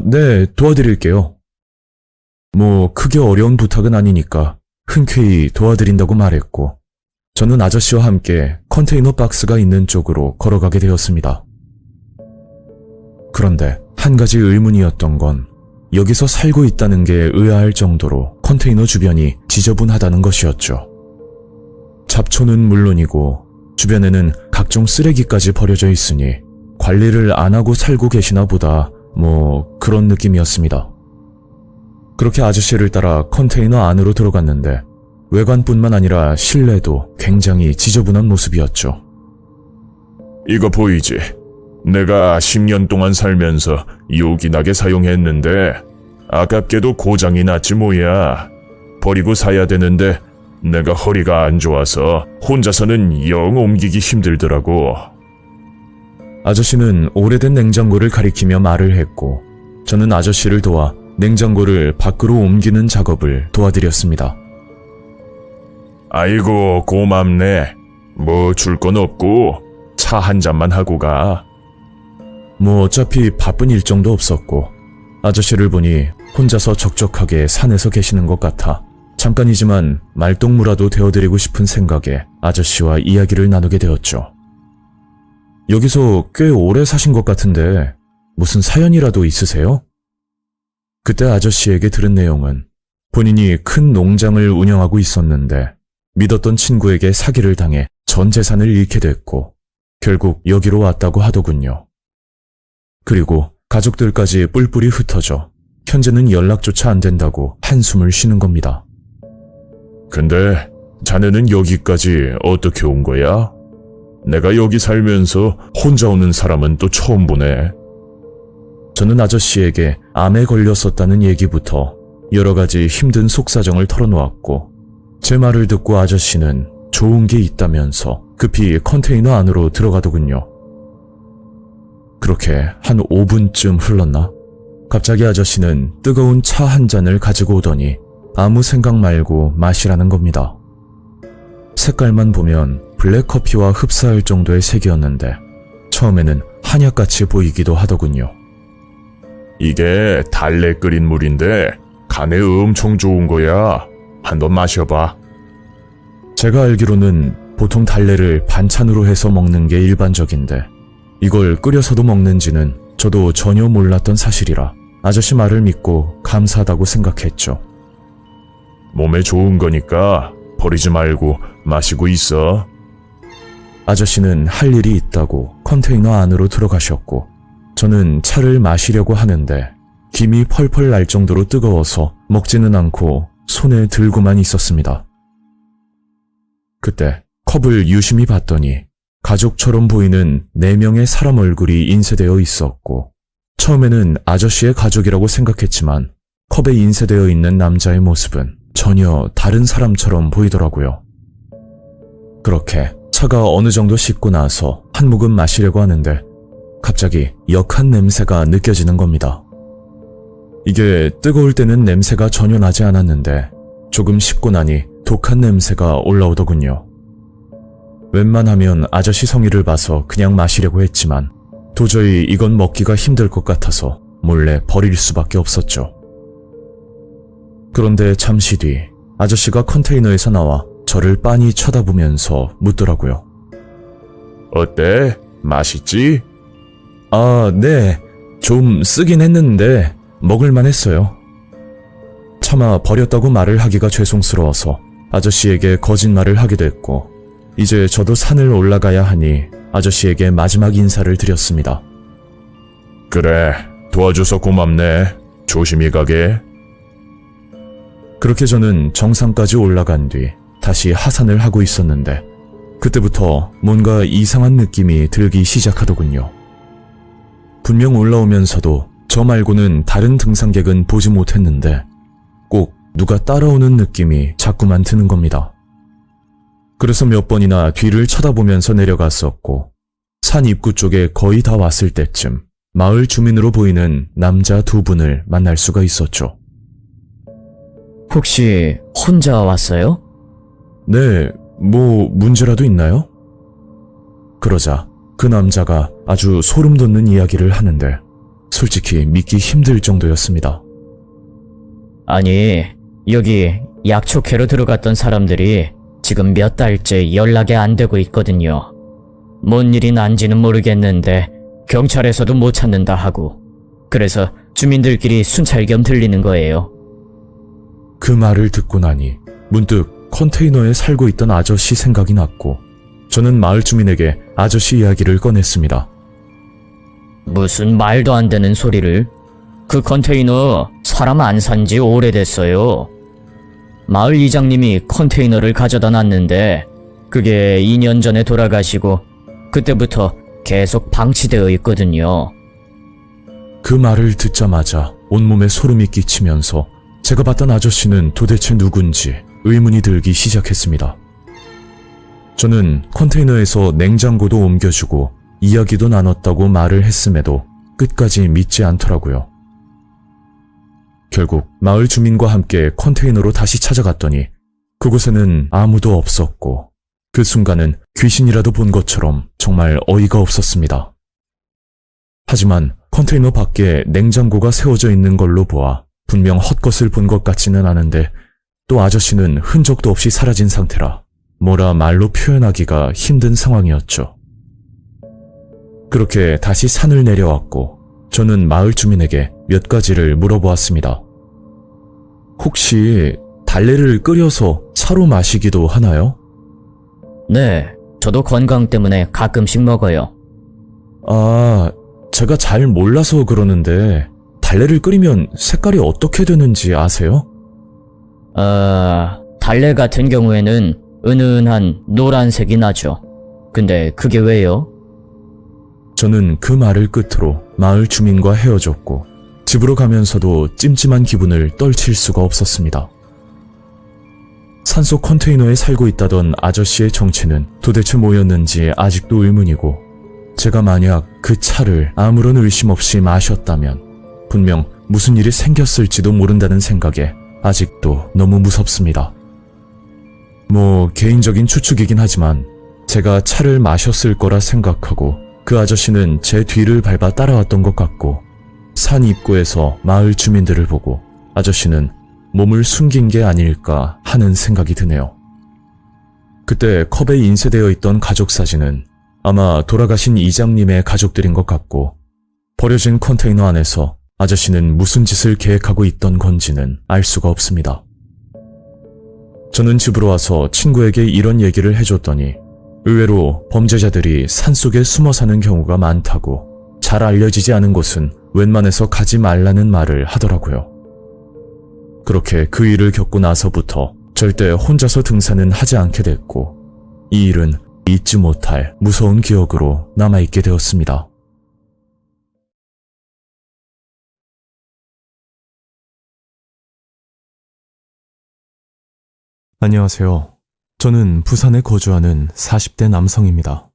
네, 도와드릴게요. 크게 어려운 부탁은 아니니까 흔쾌히 도와드린다고 말했고 저는 아저씨와 함께 컨테이너 박스가 있는 쪽으로 걸어가게 되었습니다. 그런데 한 가지 의문이었던 건 여기서 살고 있다는 게 의아할 정도로 컨테이너 주변이 지저분하다는 것이었죠. 잡초는 물론이고 주변에는 각종 쓰레기까지 버려져 있으니 관리를 안 하고 살고 계시나 보다 그런 느낌이었습니다. 그렇게 아저씨를 따라 컨테이너 안으로 들어갔는데 외관뿐만 아니라 실내도 굉장히 지저분한 모습이었죠. 이거 보이지? 내가 10년 동안 살면서 요긴하게 사용했는데 아깝게도 고장이 났지 뭐야. 버리고 사야 되는데 내가 허리가 안 좋아서 혼자서는 영 옮기기 힘들더라고. 아저씨는 오래된 냉장고를 가리키며 말을 했고 저는 아저씨를 도와 냉장고를 밖으로 옮기는 작업을 도와드렸습니다. 아이고, 고맙네. 뭐 줄 건 없고 차 한 잔만 하고 가. 뭐 어차피 바쁜 일정도 없었고 아저씨를 보니 혼자서 적적하게 산에서 계시는 것 같아 잠깐이지만 말동무라도 되어드리고 싶은 생각에 아저씨와 이야기를 나누게 되었죠. 여기서 꽤 오래 사신 것 같은데 무슨 사연이라도 있으세요? 그때 아저씨에게 들은 내용은 본인이 큰 농장을 운영하고 있었는데 믿었던 친구에게 사기를 당해 전 재산을 잃게 됐고 결국 여기로 왔다고 하더군요. 그리고 가족들까지 뿔뿔이 흩어져 현재는 연락조차 안 된다고 한숨을 쉬는 겁니다. 근데 자네는 여기까지 어떻게 온 거야? 내가 여기 살면서 혼자 오는 사람은 또 처음 보네. 저는 아저씨에게 암에 걸렸었다는 얘기부터 여러 가지 힘든 속사정을 털어놓았고 제 말을 듣고 아저씨는 좋은 게 있다면서 급히 컨테이너 안으로 들어가더군요. 그렇게 한 5분쯤 흘렀나? 갑자기 아저씨는 뜨거운 차 한 잔을 가지고 오더니 아무 생각 말고 마시라는 겁니다. 색깔만 보면 블랙커피와 흡사할 정도의 색이었는데 처음에는 한약같이 보이기도 하더군요. 이게 달래 끓인 물인데 간에 엄청 좋은 거야. 한번 마셔봐. 제가 알기로는 보통 달래를 반찬으로 해서 먹는 게 일반적인데 이걸 끓여서도 먹는지는 저도 전혀 몰랐던 사실이라 아저씨 말을 믿고 감사하다고 생각했죠. 몸에 좋은 거니까 버리지 말고 마시고 있어. 아저씨는 할 일이 있다고 컨테이너 안으로 들어가셨고 저는 차를 마시려고 하는데 김이 펄펄 날 정도로 뜨거워서 먹지는 않고 손에 들고만 있었습니다. 그때 컵을 유심히 봤더니 가족처럼 보이는 4명의 사람 얼굴이 인쇄되어 있었고 처음에는 아저씨의 가족이라고 생각했지만 컵에 인쇄되어 있는 남자의 모습은 전혀 다른 사람처럼 보이더라고요. 그렇게 차가 어느 정도 식고 나서 한 모금 마시려고 하는데 갑자기 역한 냄새가 느껴지는 겁니다. 이게 뜨거울 때는 냄새가 전혀 나지 않았는데 조금 식고 나니 독한 냄새가 올라오더군요. 웬만하면 아저씨 성의를 봐서 그냥 마시려고 했지만 도저히 이건 먹기가 힘들 것 같아서 몰래 버릴 수밖에 없었죠. 그런데 잠시 뒤 아저씨가 컨테이너에서 나와 저를 빤히 쳐다보면서 묻더라고요. 어때? 맛있지? 아, 네. 좀 쓰긴 했는데 먹을만 했어요. 차마 버렸다고 말을 하기가 죄송스러워서 아저씨에게 거짓말을 하게 됐고 이제 저도 산을 올라가야 하니 아저씨에게 마지막 인사를 드렸습니다. 그래, 도와줘서 고맙네. 조심히 가게. 그렇게 저는 정상까지 올라간 뒤 다시 하산을 하고 있었는데 그때부터 뭔가 이상한 느낌이 들기 시작하더군요. 분명 올라오면서도 저 말고는 다른 등산객은 보지 못했는데 꼭 누가 따라오는 느낌이 자꾸만 드는 겁니다. 그래서 몇 번이나 뒤를 쳐다보면서 내려갔었고 산 입구 쪽에 거의 다 왔을 때쯤 마을 주민으로 보이는 남자 2분을 만날 수가 있었죠. 혹시 혼자 왔어요? 네, 뭐 문제라도 있나요? 그러자 그 남자가 아주 소름 돋는 이야기를 하는데 솔직히 믿기 힘들 정도였습니다. 아니, 여기 약초캐로 들어갔던 사람들이 지금 몇 달째 연락이 안 되고 있거든요. 뭔 일이 난지는 모르겠는데 경찰에서도 못 찾는다 하고 그래서 주민들끼리 순찰겸 들리는 거예요. 그 말을 듣고 나니 문득 컨테이너에 살고 있던 아저씨 생각이 났고 저는 마을 주민에게 아저씨 이야기를 꺼냈습니다. 무슨 말도 안 되는 소리를. 그 컨테이너 사람 안 산지 오래됐어요. 마을 이장님이 컨테이너를 가져다 놨는데 그게 2년 전에 돌아가시고 그때부터 계속 방치되어 있거든요. 그 말을 듣자마자 온몸에 소름이 끼치면서 제가 봤던 아저씨는 도대체 누군지 의문이 들기 시작했습니다. 저는 컨테이너에서 냉장고도 옮겨주고 이야기도 나눴다고 말을 했음에도 끝까지 믿지 않더라고요. 결국 마을 주민과 함께 컨테이너로 다시 찾아갔더니 그곳에는 아무도 없었고 그 순간은 귀신이라도 본 것처럼 정말 어이가 없었습니다. 하지만 컨테이너 밖에 냉장고가 세워져 있는 걸로 보아 분명 헛것을 본 것 같지는 않은데 또 아저씨는 흔적도 없이 사라진 상태라 뭐라 말로 표현하기가 힘든 상황이었죠. 그렇게 다시 산을 내려왔고 저는 마을 주민에게 몇 가지를 물어보았습니다. 혹시 달래를 끓여서 차로 마시기도 하나요? 네, 저도 건강 때문에 가끔씩 먹어요. 아, 제가 잘 몰라서 그러는데 달래를 끓이면 색깔이 어떻게 되는지 아세요? 달래 같은 경우에는 은은한 노란색이 나죠. 근데 그게 왜요? 저는 그 말을 끝으로 마을 주민과 헤어졌고 집으로 가면서도 찜찜한 기분을 떨칠 수가 없었습니다. 산속 컨테이너에 살고 있다던 아저씨의 정체는 도대체 뭐였는지 아직도 의문이고 제가 만약 그 차를 아무런 의심 없이 마셨다면 분명 무슨 일이 생겼을지도 모른다는 생각에 아직도 너무 무섭습니다. 뭐 개인적인 추측이긴 하지만 제가 차를 마셨을 거라 생각하고 그 아저씨는 제 뒤를 밟아 따라왔던 것 같고 산 입구에서 마을 주민들을 보고 아저씨는 몸을 숨긴 게 아닐까 하는 생각이 드네요. 그때 컵에 인쇄되어 있던 가족 사진은 아마 돌아가신 이장님의 가족들인 것 같고 버려진 컨테이너 안에서 아저씨는 무슨 짓을 계획하고 있던 건지는 알 수가 없습니다. 저는 집으로 와서 친구에게 이런 얘기를 해줬더니 의외로 범죄자들이 산속에 숨어 사는 경우가 많다고 잘 알려지지 않은 곳은 웬만해서 가지 말라는 말을 하더라고요. 그렇게 그 일을 겪고 나서부터 절대 혼자서 등산은 하지 않게 됐고 이 일은 잊지 못할 무서운 기억으로 남아있게 되었습니다. 안녕하세요. 저는 부산에 거주하는 40대 남성입니다.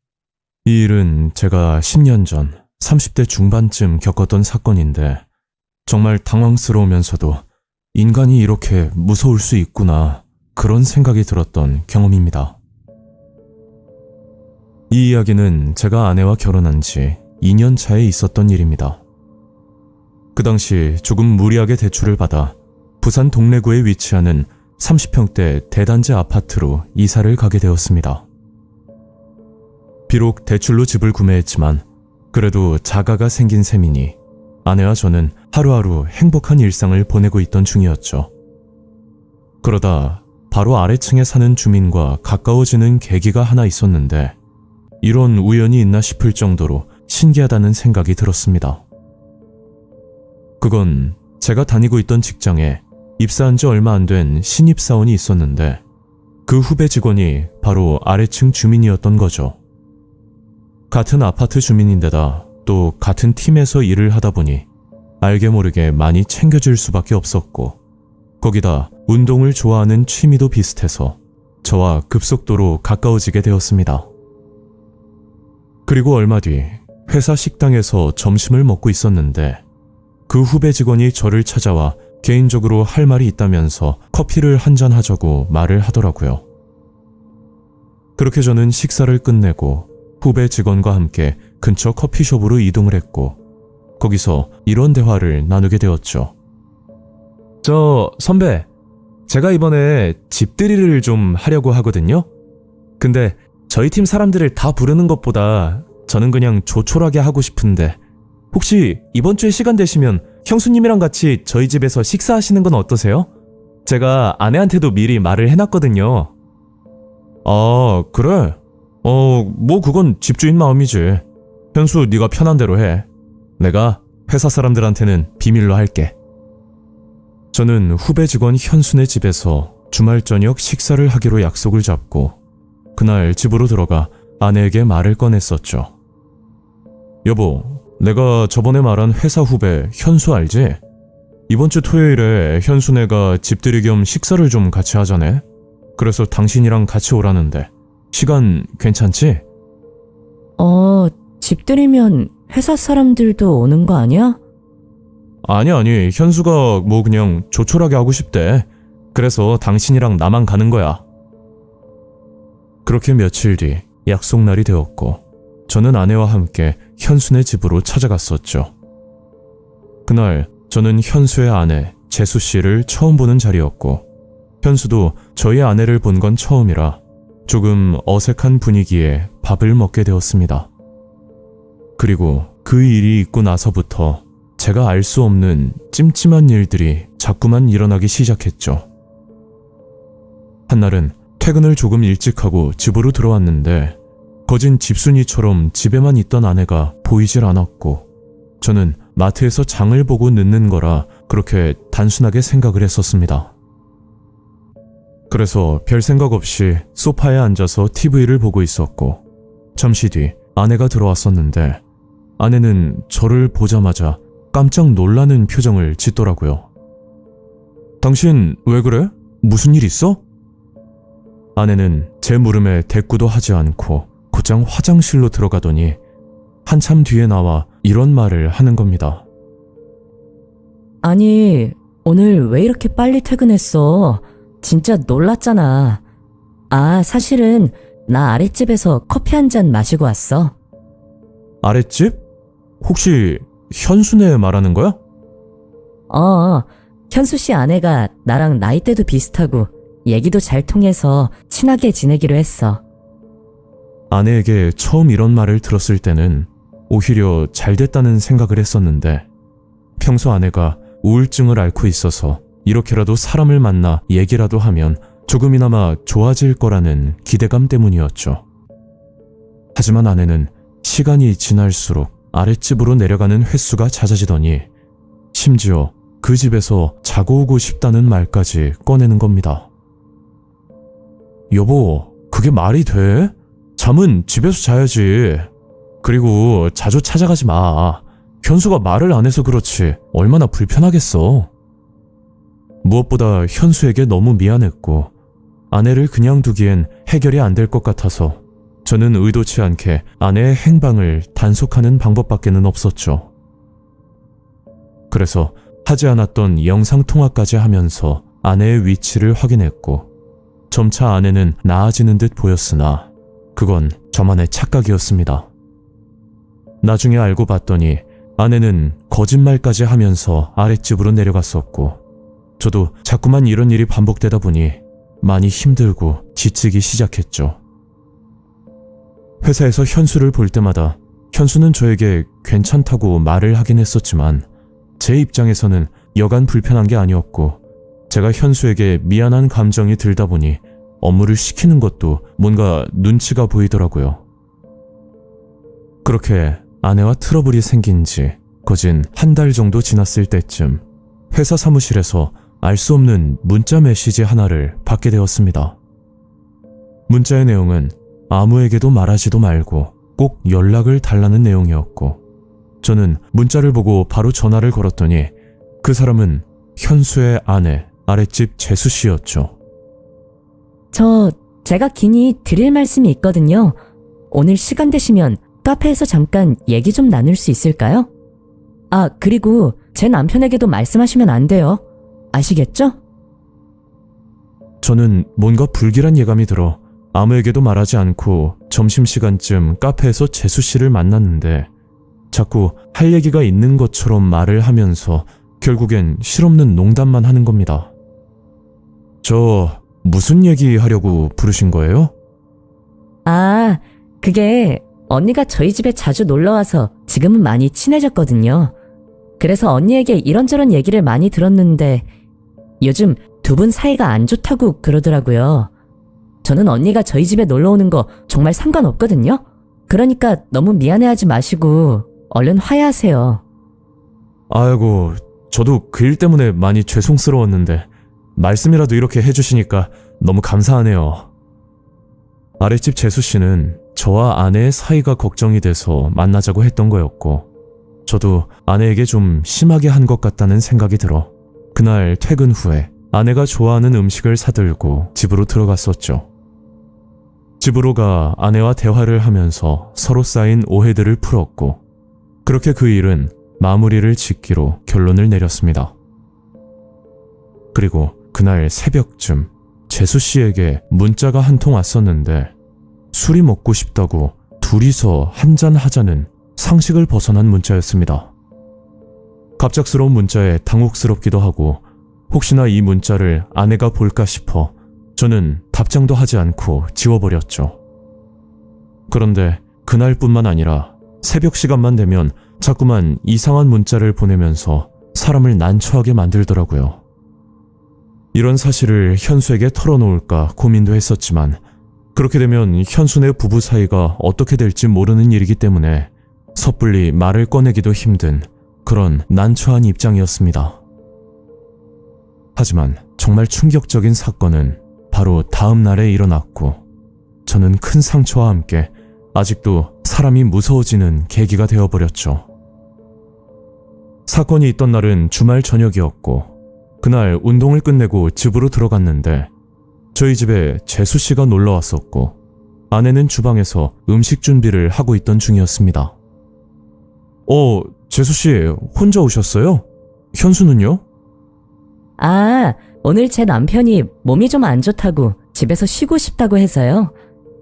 이 일은 제가 10년 전 30대 중반쯤 겪었던 사건인데 정말 당황스러우면서도 인간이 이렇게 무서울 수 있구나 그런 생각이 들었던 경험입니다. 이 이야기는 제가 아내와 결혼한 지 2년 차에 있었던 일입니다. 그 당시 조금 무리하게 대출을 받아 부산 동래구에 위치하는 30평대 대단지 아파트로 이사를 가게 되었습니다. 비록 대출로 집을 구매했지만 그래도 자가가 생긴 셈이니 아내와 저는 하루하루 행복한 일상을 보내고 있던 중이었죠. 그러다 바로 아래층에 사는 주민과 가까워지는 계기가 하나 있었는데 이런 우연이 있나 싶을 정도로 신기하다는 생각이 들었습니다. 그건 제가 다니고 있던 직장에 입사한 지 얼마 안 된 신입사원이 있었는데 그 후배 직원이 바로 아래층 주민이었던 거죠. 같은 아파트 주민인데다 또 같은 팀에서 일을 하다 보니 알게 모르게 많이 챙겨줄 수밖에 없었고 거기다 운동을 좋아하는 취미도 비슷해서 저와 급속도로 가까워지게 되었습니다. 그리고 얼마 뒤 회사 식당에서 점심을 먹고 있었는데 그 후배 직원이 저를 찾아와 개인적으로 할 말이 있다면서 커피를 한잔 하자고 말을 하더라고요. 그렇게 저는 식사를 끝내고 후배 직원과 함께 근처 커피숍으로 이동을 했고 거기서 이런 대화를 나누게 되었죠. 선배, 제가 이번에 집들이를 좀 하려고 하거든요. 근데 저희 팀 사람들을 다 부르는 것보다 저는 그냥 조촐하게 하고 싶은데 혹시 이번 주에 시간 되시면 형수님이랑 같이 저희 집에서 식사하시는 건 어떠세요? 제가 아내한테도 미리 말을 해놨거든요. 아, 그래? 뭐 그건 집주인 마음이지. 현수, 네가 편한 대로 해. 내가 회사 사람들한테는 비밀로 할게. 저는 후배 직원 현순의 집에서 주말 저녁 식사를 하기로 약속을 잡고 그날 집으로 들어가 아내에게 말을 꺼냈었죠. 여보, 내가 저번에 말한 회사 후배 현수 알지? 이번 주 토요일에 현수네가 집들이 겸 식사를 좀 같이 하자네. 그래서 당신이랑 같이 오라는데 시간 괜찮지? 집들이면 회사 사람들도 오는 거 아니야? 아니, 현수가 뭐 그냥 조촐하게 하고 싶대. 그래서 당신이랑 나만 가는 거야. 그렇게 며칠 뒤 약속 날이 되었고 저는 아내와 함께 현수네 집으로 찾아갔었죠. 그날 저는 현수의 아내 재수 씨를 처음 보는 자리였고 현수도 저희 아내를 본 건 처음이라 조금 어색한 분위기에 밥을 먹게 되었습니다. 그리고 그 일이 있고 나서부터 제가 알 수 없는 찜찜한 일들이 자꾸만 일어나기 시작했죠. 한날은 퇴근을 조금 일찍 하고 집으로 들어왔는데 거진 집순이처럼 집에만 있던 아내가 보이질 않았고 저는 마트에서 장을 보고 늦는 거라 그렇게 단순하게 생각을 했었습니다. 그래서 별 생각 없이 소파에 앉아서 TV를 보고 있었고 잠시 뒤 아내가 들어왔었는데 아내는 저를 보자마자 깜짝 놀라는 표정을 짓더라고요. 당신 왜 그래? 무슨 일 있어? 아내는 제 물음에 대꾸도 하지 않고 곧장 화장실로 들어가더니 한참 뒤에 나와 이런 말을 하는 겁니다. 아니, 오늘 왜 이렇게 빨리 퇴근했어? 진짜 놀랐잖아. 아, 사실은 나 아랫집에서 커피 한 잔 마시고 왔어. 아랫집? 혹시 현수네 말하는 거야? 현수 씨 아내가 나랑 나이대도 비슷하고 얘기도 잘 통해서 친하게 지내기로 했어. 아내에게 처음 이런 말을 들었을 때는 오히려 잘 됐다는 생각을 했었는데 평소 아내가 우울증을 앓고 있어서 이렇게라도 사람을 만나 얘기라도 하면 조금이나마 좋아질 거라는 기대감 때문이었죠. 하지만 아내는 시간이 지날수록 아랫집으로 내려가는 횟수가 잦아지더니 심지어 그 집에서 자고 오고 싶다는 말까지 꺼내는 겁니다. 여보, 그게 말이 돼? 잠은 집에서 자야지. 그리고 자주 찾아가지 마. 현수가 말을 안 해서 그렇지 얼마나 불편하겠어. 무엇보다 현수에게 너무 미안했고 아내를 그냥 두기엔 해결이 안 될 것 같아서 저는 의도치 않게 아내의 행방을 단속하는 방법밖에는 없었죠. 그래서 하지 않았던 영상통화까지 하면서 아내의 위치를 확인했고 점차 아내는 나아지는 듯 보였으나 그건 저만의 착각이었습니다. 나중에 알고 봤더니 아내는 거짓말까지 하면서 아랫집으로 내려갔었고 저도 자꾸만 이런 일이 반복되다 보니 많이 힘들고 지치기 시작했죠. 회사에서 현수를 볼 때마다 현수는 저에게 괜찮다고 말을 하긴 했었지만 제 입장에서는 여간 불편한 게 아니었고 제가 현수에게 미안한 감정이 들다 보니 업무를 시키는 것도 뭔가 눈치가 보이더라고요. 그렇게 아내와 트러블이 생긴 지 거진 한 달 정도 지났을 때쯤 회사 사무실에서 알 수 없는 문자 메시지 하나를 받게 되었습니다. 문자의 내용은 아무에게도 말하지도 말고 꼭 연락을 달라는 내용이었고 저는 문자를 보고 바로 전화를 걸었더니 그 사람은 현수의 아내 아랫집 재수 씨였죠. 제가 긴히 드릴 말씀이 있거든요. 오늘 시간 되시면 카페에서 잠깐 얘기 좀 나눌 수 있을까요? 아, 그리고 제 남편에게도 말씀하시면 안 돼요. 아시겠죠? 저는 뭔가 불길한 예감이 들어 아무에게도 말하지 않고 점심시간쯤 카페에서 재수 씨를 만났는데 자꾸 할 얘기가 있는 것처럼 말을 하면서 결국엔 실없는 농담만 하는 겁니다. 저 무슨 얘기 하려고 부르신 거예요? 아, 그게 언니가 저희 집에 자주 놀러와서 지금은 많이 친해졌거든요. 그래서 언니에게 이런저런 얘기를 많이 들었는데 요즘 두 분 사이가 안 좋다고 그러더라고요. 저는 언니가 저희 집에 놀러오는 거 정말 상관없거든요. 그러니까 너무 미안해하지 마시고 얼른 화해하세요. 아이고, 저도 그 일 때문에 많이 죄송스러웠는데 말씀이라도 이렇게 해주시니까 너무 감사하네요. 아랫집 재수 씨는 저와 아내의 사이가 걱정이 돼서 만나자고 했던 거였고 저도 아내에게 좀 심하게 한 것 같다는 생각이 들어 그날 퇴근 후에 아내가 좋아하는 음식을 사들고 집으로 들어갔었죠. 집으로 가 아내와 대화를 하면서 서로 쌓인 오해들을 풀었고 그렇게 그 일은 마무리를 짓기로 결론을 내렸습니다. 그리고 그날 새벽쯤 재수 씨에게 문자가 한 통 왔었는데 술이 먹고 싶다고 둘이서 한잔 하자는 상식을 벗어난 문자였습니다. 갑작스러운 문자에 당혹스럽기도 하고 혹시나 이 문자를 아내가 볼까 싶어 저는 답장도 하지 않고 지워버렸죠. 그런데 그날뿐만 아니라 새벽 시간만 되면 자꾸만 이상한 문자를 보내면서 사람을 난처하게 만들더라고요. 이런 사실을 현수에게 털어놓을까 고민도 했었지만 그렇게 되면 현수네 부부 사이가 어떻게 될지 모르는 일이기 때문에 섣불리 말을 꺼내기도 힘든 그런 난처한 입장이었습니다. 하지만 정말 충격적인 사건은 바로 다음 날에 일어났고 저는 큰 상처와 함께 아직도 사람이 무서워지는 계기가 되어버렸죠. 사건이 있던 날은 주말 저녁이었고 그날 운동을 끝내고 집으로 들어갔는데 저희 집에 재수 씨가 놀러 왔었고 아내는 주방에서 음식 준비를 하고 있던 중이었습니다. 재수 씨 혼자 오셨어요? 현수는요? 아, 오늘 제 남편이 몸이 좀 안 좋다고 집에서 쉬고 싶다고 해서요.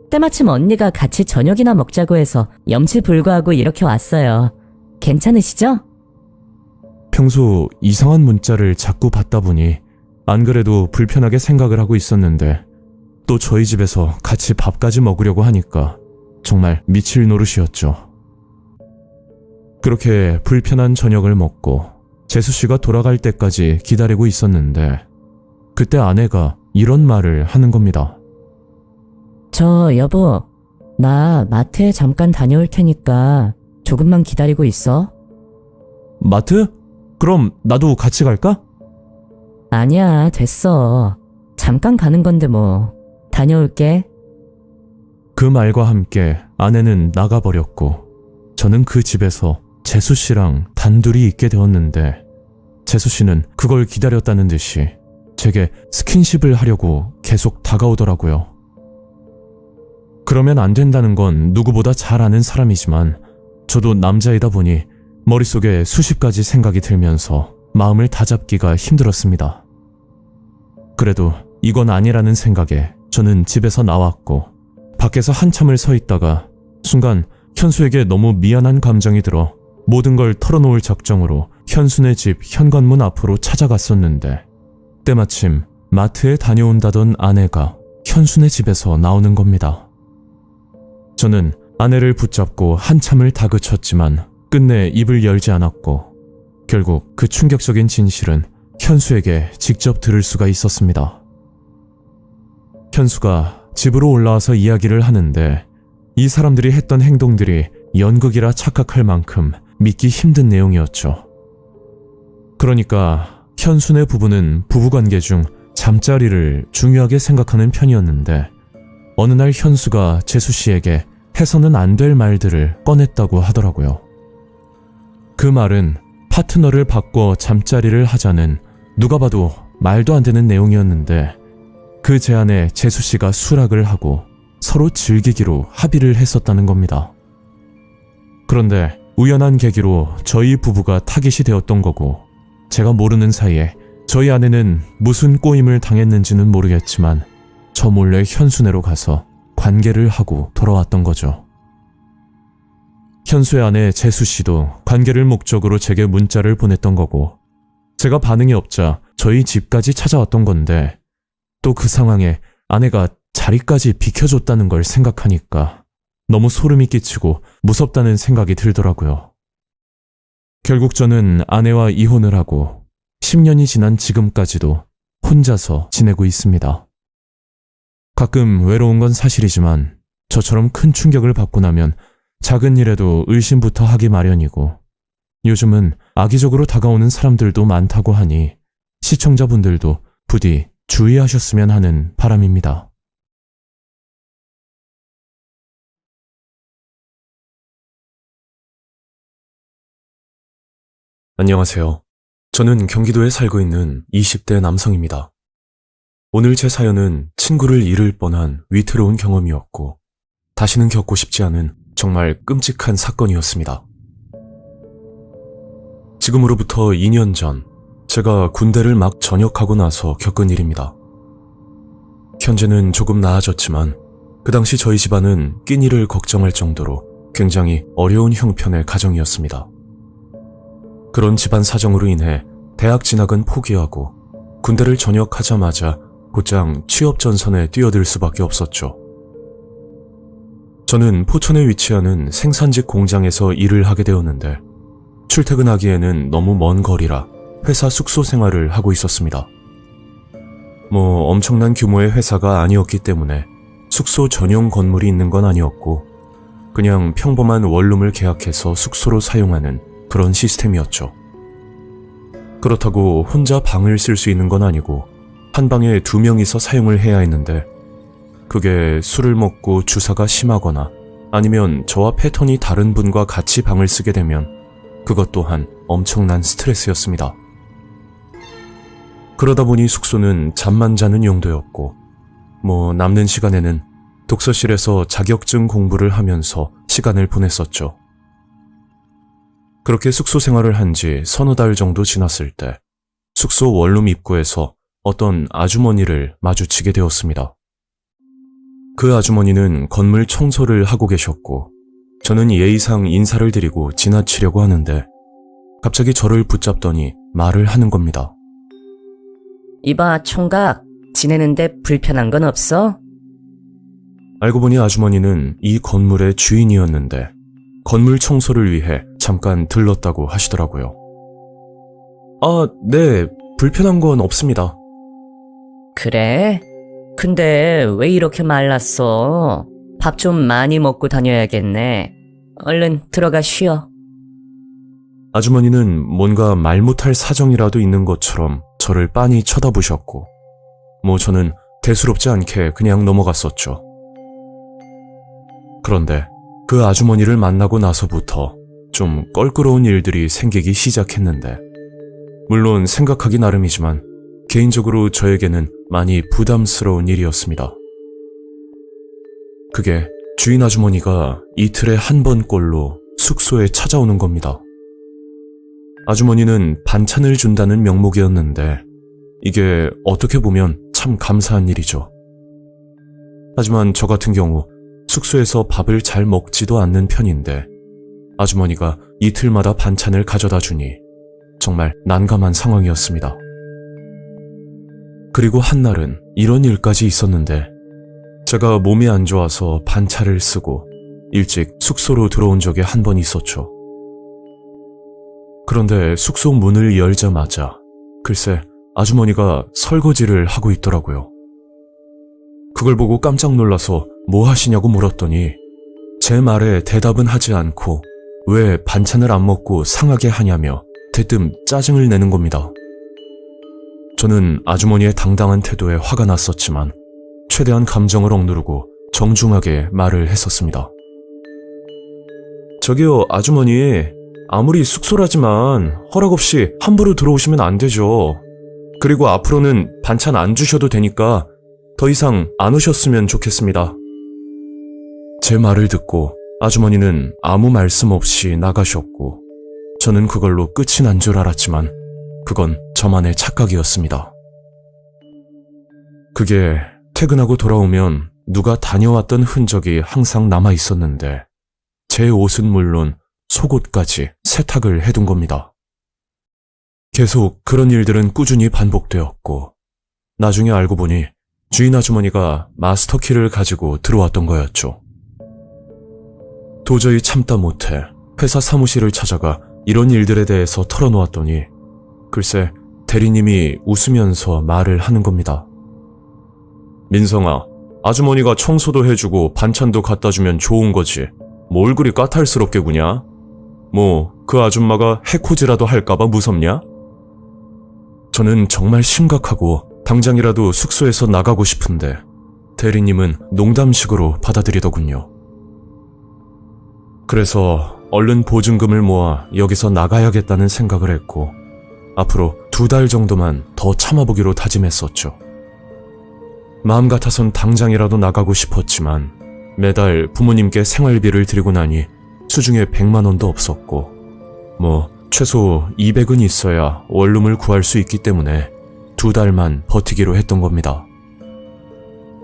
때마침 언니가 같이 저녁이나 먹자고 해서 염치불구하고 이렇게 왔어요. 괜찮으시죠? 평소 이상한 문자를 자꾸 받다 보니 안 그래도 불편하게 생각을 하고 있었는데 또 저희 집에서 같이 밥까지 먹으려고 하니까 정말 미칠 노릇이었죠. 그렇게 불편한 저녁을 먹고 재수 씨가 돌아갈 때까지 기다리고 있었는데 그때 아내가 이런 말을 하는 겁니다. 여보, 나 마트에 잠깐 다녀올 테니까 조금만 기다리고 있어. 마트? 그럼 나도 같이 갈까? 아니야, 됐어. 잠깐 가는 건데 뭐. 다녀올게. 그 말과 함께 아내는 나가버렸고 저는 그 집에서 재수 씨랑 단둘이 있게 되었는데 재수 씨는 그걸 기다렸다는 듯이 제게 스킨십을 하려고 계속 다가오더라고요. 그러면 안 된다는 건 누구보다 잘 아는 사람이지만 저도 남자이다 보니 머릿속에 수십 가지 생각이 들면서 마음을 다잡기가 힘들었습니다. 그래도 이건 아니라는 생각에 저는 집에서 나왔고 밖에서 한참을 서 있다가 순간 현수에게 너무 미안한 감정이 들어 모든 걸 털어놓을 작정으로 현수네 집 현관문 앞으로 찾아갔었는데 때마침 마트에 다녀온다던 아내가 현수네 집에서 나오는 겁니다. 저는 아내를 붙잡고 한참을 다그쳤지만 끝내 입을 열지 않았고 결국 그 충격적인 진실은 현수에게 직접 들을 수가 있었습니다. 현수가 집으로 올라와서 이야기를 하는데 이 사람들이 했던 행동들이 연극이라 착각할 만큼 믿기 힘든 내용이었죠. 그러니까 현수네 부부는 부부관계 중 잠자리를 중요하게 생각하는 편이었는데 어느 날 현수가 재수 씨에게 해서는 안 될 말들을 꺼냈다고 하더라고요. 그 말은 파트너를 바꿔 잠자리를 하자는 누가 봐도 말도 안 되는 내용이었는데 그 제안에 재수 씨가 수락을 하고 서로 즐기기로 합의를 했었다는 겁니다. 그런데 우연한 계기로 저희 부부가 타깃이 되었던 거고 제가 모르는 사이에 저희 아내는 무슨 꼬임을 당했는지는 모르겠지만 저 몰래 현수네로 가서 관계를 하고 돌아왔던 거죠. 현수의 아내 재수 씨도 관계를 목적으로 제게 문자를 보냈던 거고 제가 반응이 없자 저희 집까지 찾아왔던 건데 또 그 상황에 아내가 자리까지 비켜줬다는 걸 생각하니까 너무 소름이 끼치고 무섭다는 생각이 들더라고요. 결국 저는 아내와 이혼을 하고 10년이 지난 지금까지도 혼자서 지내고 있습니다. 가끔 외로운 건 사실이지만 저처럼 큰 충격을 받고 나면 작은 일에도 의심부터 하기 마련이고 요즘은 악의적으로 다가오는 사람들도 많다고 하니 시청자분들도 부디 주의하셨으면 하는 바람입니다. 안녕하세요. 저는 경기도에 살고 있는 20대 남성입니다. 오늘 제 사연은 친구를 잃을 뻔한 위태로운 경험이었고 다시는 겪고 싶지 않은 정말 끔찍한 사건이었습니다. 지금으로부터 2년 전 제가 군대를 막 전역하고 나서 겪은 일입니다. 현재는 조금 나아졌지만 그 당시 저희 집안은 끼니를 걱정할 정도로 굉장히 어려운 형편의 가정이었습니다. 그런 집안 사정으로 인해 대학 진학은 포기하고 군대를 전역하자마자 곧장 취업 전선에 뛰어들 수밖에 없었죠. 저는 포천에 위치하는 생산직 공장에서 일을 하게 되었는데 출퇴근하기에는 너무 먼 거리라 회사 숙소 생활을 하고 있었습니다. 엄청난 규모의 회사가 아니었기 때문에 숙소 전용 건물이 있는 건 아니었고 그냥 평범한 원룸을 계약해서 숙소로 사용하는 그런 시스템이었죠. 그렇다고 혼자 방을 쓸 수 있는 건 아니고 한 방에 2명이서 사용을 해야 했는데 그게 술을 먹고 주사가 심하거나 아니면 저와 패턴이 다른 분과 같이 방을 쓰게 되면 그것 또한 엄청난 스트레스였습니다. 그러다 보니 숙소는 잠만 자는 용도였고 남는 시간에는 독서실에서 자격증 공부를 하면서 시간을 보냈었죠. 그렇게 숙소 생활을 한 지 서너 달 정도 지났을 때 숙소 원룸 입구에서 어떤 아주머니를 마주치게 되었습니다. 그 아주머니는 건물 청소를 하고 계셨고 저는 예의상 인사를 드리고 지나치려고 하는데 갑자기 저를 붙잡더니 말을 하는 겁니다. 이봐, 총각. 지내는데 불편한 건 없어? 알고 보니 아주머니는 이 건물의 주인이었는데 건물 청소를 위해 잠깐 들렀다고 하시더라고요. 네, 불편한 건 없습니다. 그래? 근데 왜 이렇게 말랐어? 밥 좀 많이 먹고 다녀야겠네. 얼른 들어가 쉬어. 아주머니는 뭔가 말 못할 사정이라도 있는 것처럼 저를 빤히 쳐다보셨고 저는 대수롭지 않게 그냥 넘어갔었죠. 그런데 그 아주머니를 만나고 나서부터 좀 껄끄러운 일들이 생기기 시작했는데 물론 생각하기 나름이지만 개인적으로 저에게는 많이 부담스러운 일이었습니다. 그게 주인 아주머니가 이틀에 한 번꼴로 숙소에 찾아오는 겁니다. 아주머니는 반찬을 준다는 명목이었는데 이게 어떻게 보면 참 감사한 일이죠. 하지만 저 같은 경우 숙소에서 밥을 잘 먹지도 않는 편인데 아주머니가 이틀마다 반찬을 가져다 주니 정말 난감한 상황이었습니다. 그리고 한날은 이런 일까지 있었는데 제가 몸이 안 좋아서 반차를 쓰고 일찍 숙소로 들어온 적이 한 번 있었죠. 그런데 숙소 문을 열자마자 글쎄 아주머니가 설거지를 하고 있더라고요. 그걸 보고 깜짝 놀라서 뭐 하시냐고 물었더니 제 말에 대답은 하지 않고 왜 반찬을 안 먹고 상하게 하냐며 대뜸 짜증을 내는 겁니다. 저는 아주머니의 당당한 태도에 화가 났었지만 최대한 감정을 억누르고 정중하게 말을 했었습니다. 저기요, 아주머니. 아무리 숙소라지만 허락 없이 함부로 들어오시면 안 되죠. 그리고 앞으로는 반찬 안 주셔도 되니까 더 이상 안 오셨으면 좋겠습니다. 제 말을 듣고 아주머니는 아무 말씀 없이 나가셨고 저는 그걸로 끝이 난 줄 알았지만 그건 저만의 착각이었습니다. 그게 퇴근하고 돌아오면 누가 다녀왔던 흔적이 항상 남아 있었는데 제 옷은 물론 속옷까지 세탁을 해둔 겁니다. 계속 그런 일들은 꾸준히 반복되었고 나중에 알고 보니 주인 아주머니가 마스터키를 가지고 들어왔던 거였죠. 도저히 참다 못해 회사 사무실을 찾아가 이런 일들에 대해서 털어놓았더니 글쎄 대리님이 웃으면서 말을 하는 겁니다. 민성아, 아주머니가 청소도 해주고 반찬도 갖다 주면 좋은 거지. 뭘 그리 까탈스럽게 구냐? 그 아줌마가 해코지라도 할까봐 무섭냐? 저는 정말 심각하고 당장이라도 숙소에서 나가고 싶은데 대리님은 농담식으로 받아들이더군요. 그래서 얼른 보증금을 모아 여기서 나가야겠다는 생각을 했고 앞으로 2달 정도만 더 참아보기로 다짐했었죠. 마음 같아선 당장이라도 나가고 싶었지만 매달 부모님께 생활비를 드리고 나니 수중에 100만 원도 없었고 최소 200은 있어야 원룸을 구할 수 있기 때문에 2달만 버티기로 했던 겁니다.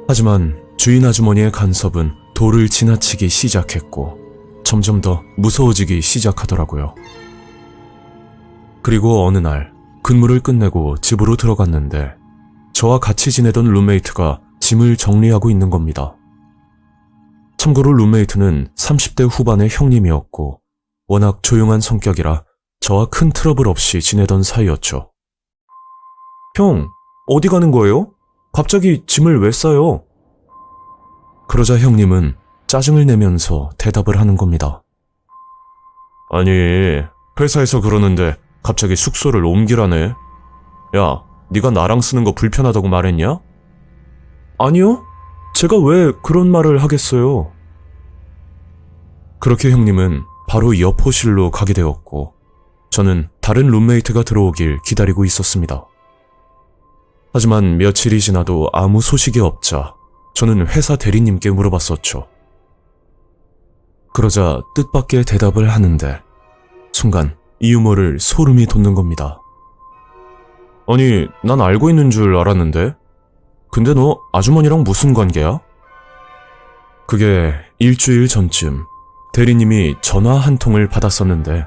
하지만 주인 아주머니의 간섭은 도를 지나치기 시작했고 점점 더 무서워지기 시작하더라고요. 그리고 어느 날 근무를 끝내고 집으로 들어갔는데 저와 같이 지내던 룸메이트가 짐을 정리하고 있는 겁니다. 참고로 룸메이트는 30대 후반의 형님이었고 워낙 조용한 성격이라 저와 큰 트러블 없이 지내던 사이였죠. 형, 어디 가는 거예요? 갑자기 짐을 왜 싸요? 그러자 형님은 짜증을 내면서 대답을 하는 겁니다. 아니, 회사에서 그러는데 갑자기 숙소를 옮기라네. 야, 네가 나랑 쓰는 거 불편하다고 말했냐? 아니요. 제가 왜 그런 말을 하겠어요? 그렇게 형님은 바로 옆 호실로 가게 되었고 저는 다른 룸메이트가 들어오길 기다리고 있었습니다. 하지만 며칠이 지나도 아무 소식이 없자 저는 회사 대리님께 물어봤었죠. 그러자 뜻밖의 대답을 하는데 순간 이 유머를 소름이 돋는 겁니다. 아니, 난 알고 있는 줄 알았는데? 근데 너 아주머니랑 무슨 관계야? 그게 일주일 전쯤 대리님이 전화 한 통을 받았었는데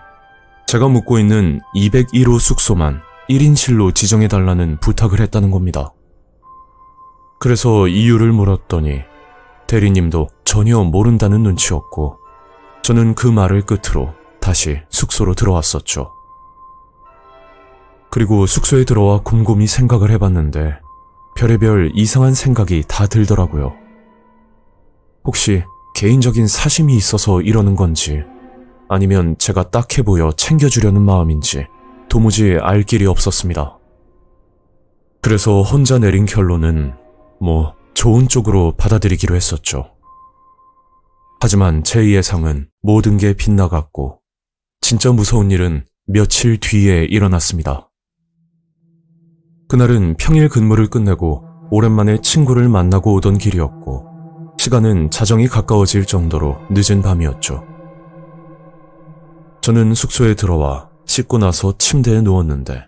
제가 묵고 있는 201호 숙소만 1인실로 지정해달라는 부탁을 했다는 겁니다. 그래서 이유를 물었더니 대리님도 전혀 모른다는 눈치였고 저는 그 말을 끝으로 다시 숙소로 들어왔었죠. 그리고 숙소에 들어와 곰곰이 생각을 해봤는데 별의별 이상한 생각이 다 들더라고요. 혹시 개인적인 사심이 있어서 이러는 건지 아니면 제가 딱해 보여 챙겨주려는 마음인지 도무지 알 길이 없었습니다. 그래서 혼자 내린 결론은 좋은 쪽으로 받아들이기로 했었죠. 하지만 제 예상은 모든 게 빗나갔고 진짜 무서운 일은 며칠 뒤에 일어났습니다. 그날은 평일 근무를 끝내고 오랜만에 친구를 만나고 오던 길이었고 시간은 자정이 가까워질 정도로 늦은 밤이었죠. 저는 숙소에 들어와 씻고 나서 침대에 누웠는데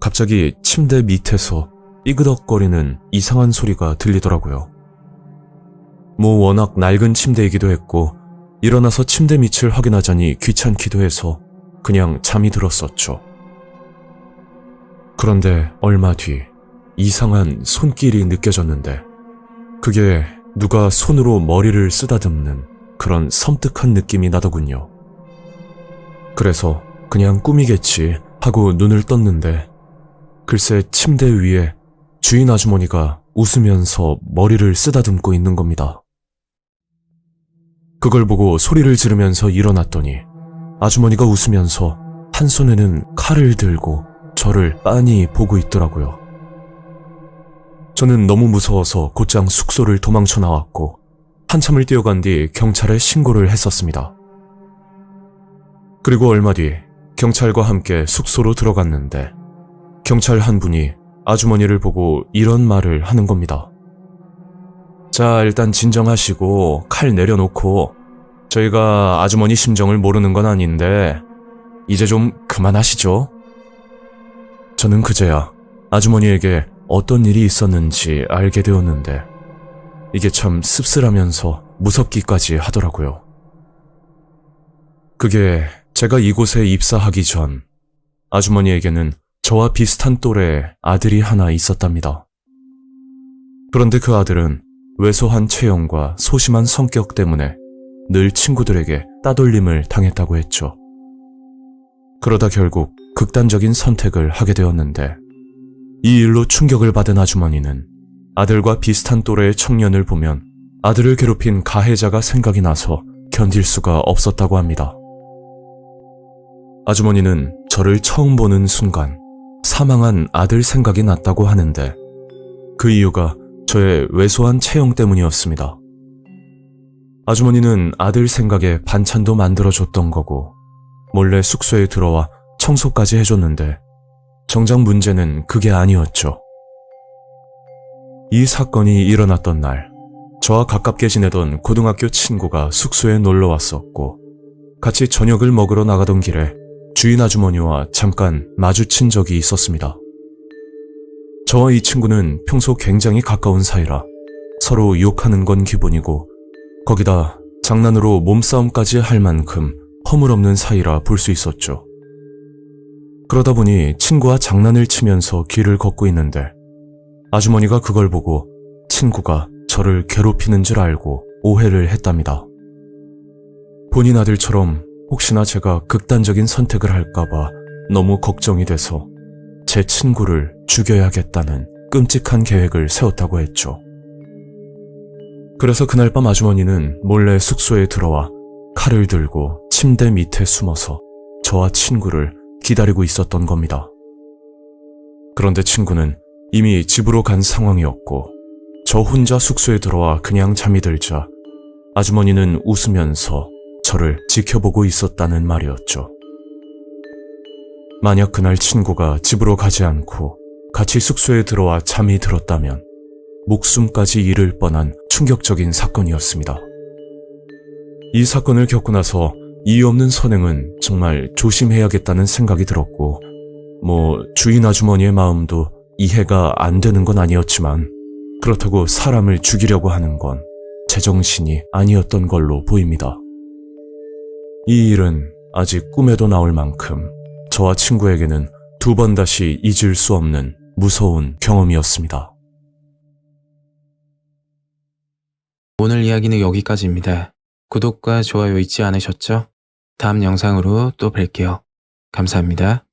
갑자기 침대 밑에서 삐그덕거리는 이상한 소리가 들리더라고요. 워낙 낡은 침대이기도 했고 일어나서 침대 밑을 확인하자니 귀찮기도 해서 그냥 잠이 들었었죠. 그런데 얼마 뒤 이상한 손길이 느껴졌는데 그게 누가 손으로 머리를 쓰다듬는 그런 섬뜩한 느낌이 나더군요. 그래서 그냥 꿈이겠지 하고 눈을 떴는데 글쎄 침대 위에 주인 아주머니가 웃으면서 머리를 쓰다듬고 있는 겁니다. 그걸 보고 소리를 지르면서 일어났더니 아주머니가 웃으면서 한 손에는 칼을 들고 저를 빤히 보고 있더라고요. 저는 너무 무서워서 곧장 숙소를 도망쳐 나왔고 한참을 뛰어간 뒤 경찰에 신고를 했었습니다. 그리고 얼마 뒤 경찰과 함께 숙소로 들어갔는데 경찰 한 분이 아주머니를 보고 이런 말을 하는 겁니다. 자, 일단 진정하시고 칼 내려놓고 저희가 아주머니 심정을 모르는 건 아닌데 이제 좀 그만하시죠. 저는 그제야 아주머니에게 어떤 일이 있었는지 알게 되었는데 이게 참 씁쓸하면서 무섭기까지 하더라고요. 그게 제가 이곳에 입사하기 전 아주머니에게는 저와 비슷한 또래의 아들이 하나 있었답니다. 그런데 그 아들은 왜소한 체형과 소심한 성격 때문에 늘 친구들에게 따돌림을 당했다고 했죠. 그러다 결국 극단적인 선택을 하게 되었는데 이 일로 충격을 받은 아주머니는 아들과 비슷한 또래의 청년을 보면 아들을 괴롭힌 가해자가 생각이 나서 견딜 수가 없었다고 합니다. 아주머니는 저를 처음 보는 순간 사망한 아들 생각이 났다고 하는데 그 이유가 저의 왜소한 체형 때문이었습니다. 아주머니는 아들 생각에 반찬도 만들어줬던 거고 몰래 숙소에 들어와 청소까지 해줬는데 정작 문제는 그게 아니었죠. 이 사건이 일어났던 날 저와 가깝게 지내던 고등학교 친구가 숙소에 놀러 왔었고 같이 저녁을 먹으러 나가던 길에 주인 아주머니와 잠깐 마주친 적이 있었습니다. 저와 이 친구는 평소 굉장히 가까운 사이라 서로 욕하는 건 기본이고 거기다 장난으로 몸싸움까지 할 만큼 허물없는 사이라 볼 수 있었죠. 그러다 보니 친구와 장난을 치면서 길을 걷고 있는데 아주머니가 그걸 보고 친구가 저를 괴롭히는 줄 알고 오해를 했답니다. 본인 아들처럼 혹시나 제가 극단적인 선택을 할까봐 너무 걱정이 돼서 제 친구를 죽여야겠다는 끔찍한 계획을 세웠다고 했죠. 그래서 그날 밤 아주머니는 몰래 숙소에 들어와 칼을 들고 침대 밑에 숨어서 저와 친구를 기다리고 있었던 겁니다. 그런데 친구는 이미 집으로 간 상황이었고 저 혼자 숙소에 들어와 그냥 잠이 들자 아주머니는 웃으면서 저를 지켜보고 있었다는 말이었죠. 만약 그날 친구가 집으로 가지 않고 같이 숙소에 들어와 잠이 들었다면 목숨까지 잃을 뻔한 충격적인 사건이었습니다. 이 사건을 겪고 나서 이유 없는 선행은 정말 조심해야겠다는 생각이 들었고, 주인 아주머니의 마음도 이해가 안 되는 건 아니었지만, 그렇다고 사람을 죽이려고 하는 건 제정신이 아니었던 걸로 보입니다. 이 일은 아직 꿈에도 나올 만큼 저와 친구에게는 두 번 다시 잊을 수 없는 무서운 경험이었습니다. 오늘 이야기는 여기까지입니다. 구독과 좋아요 잊지 않으셨죠? 다음 영상으로 또 뵐게요. 감사합니다.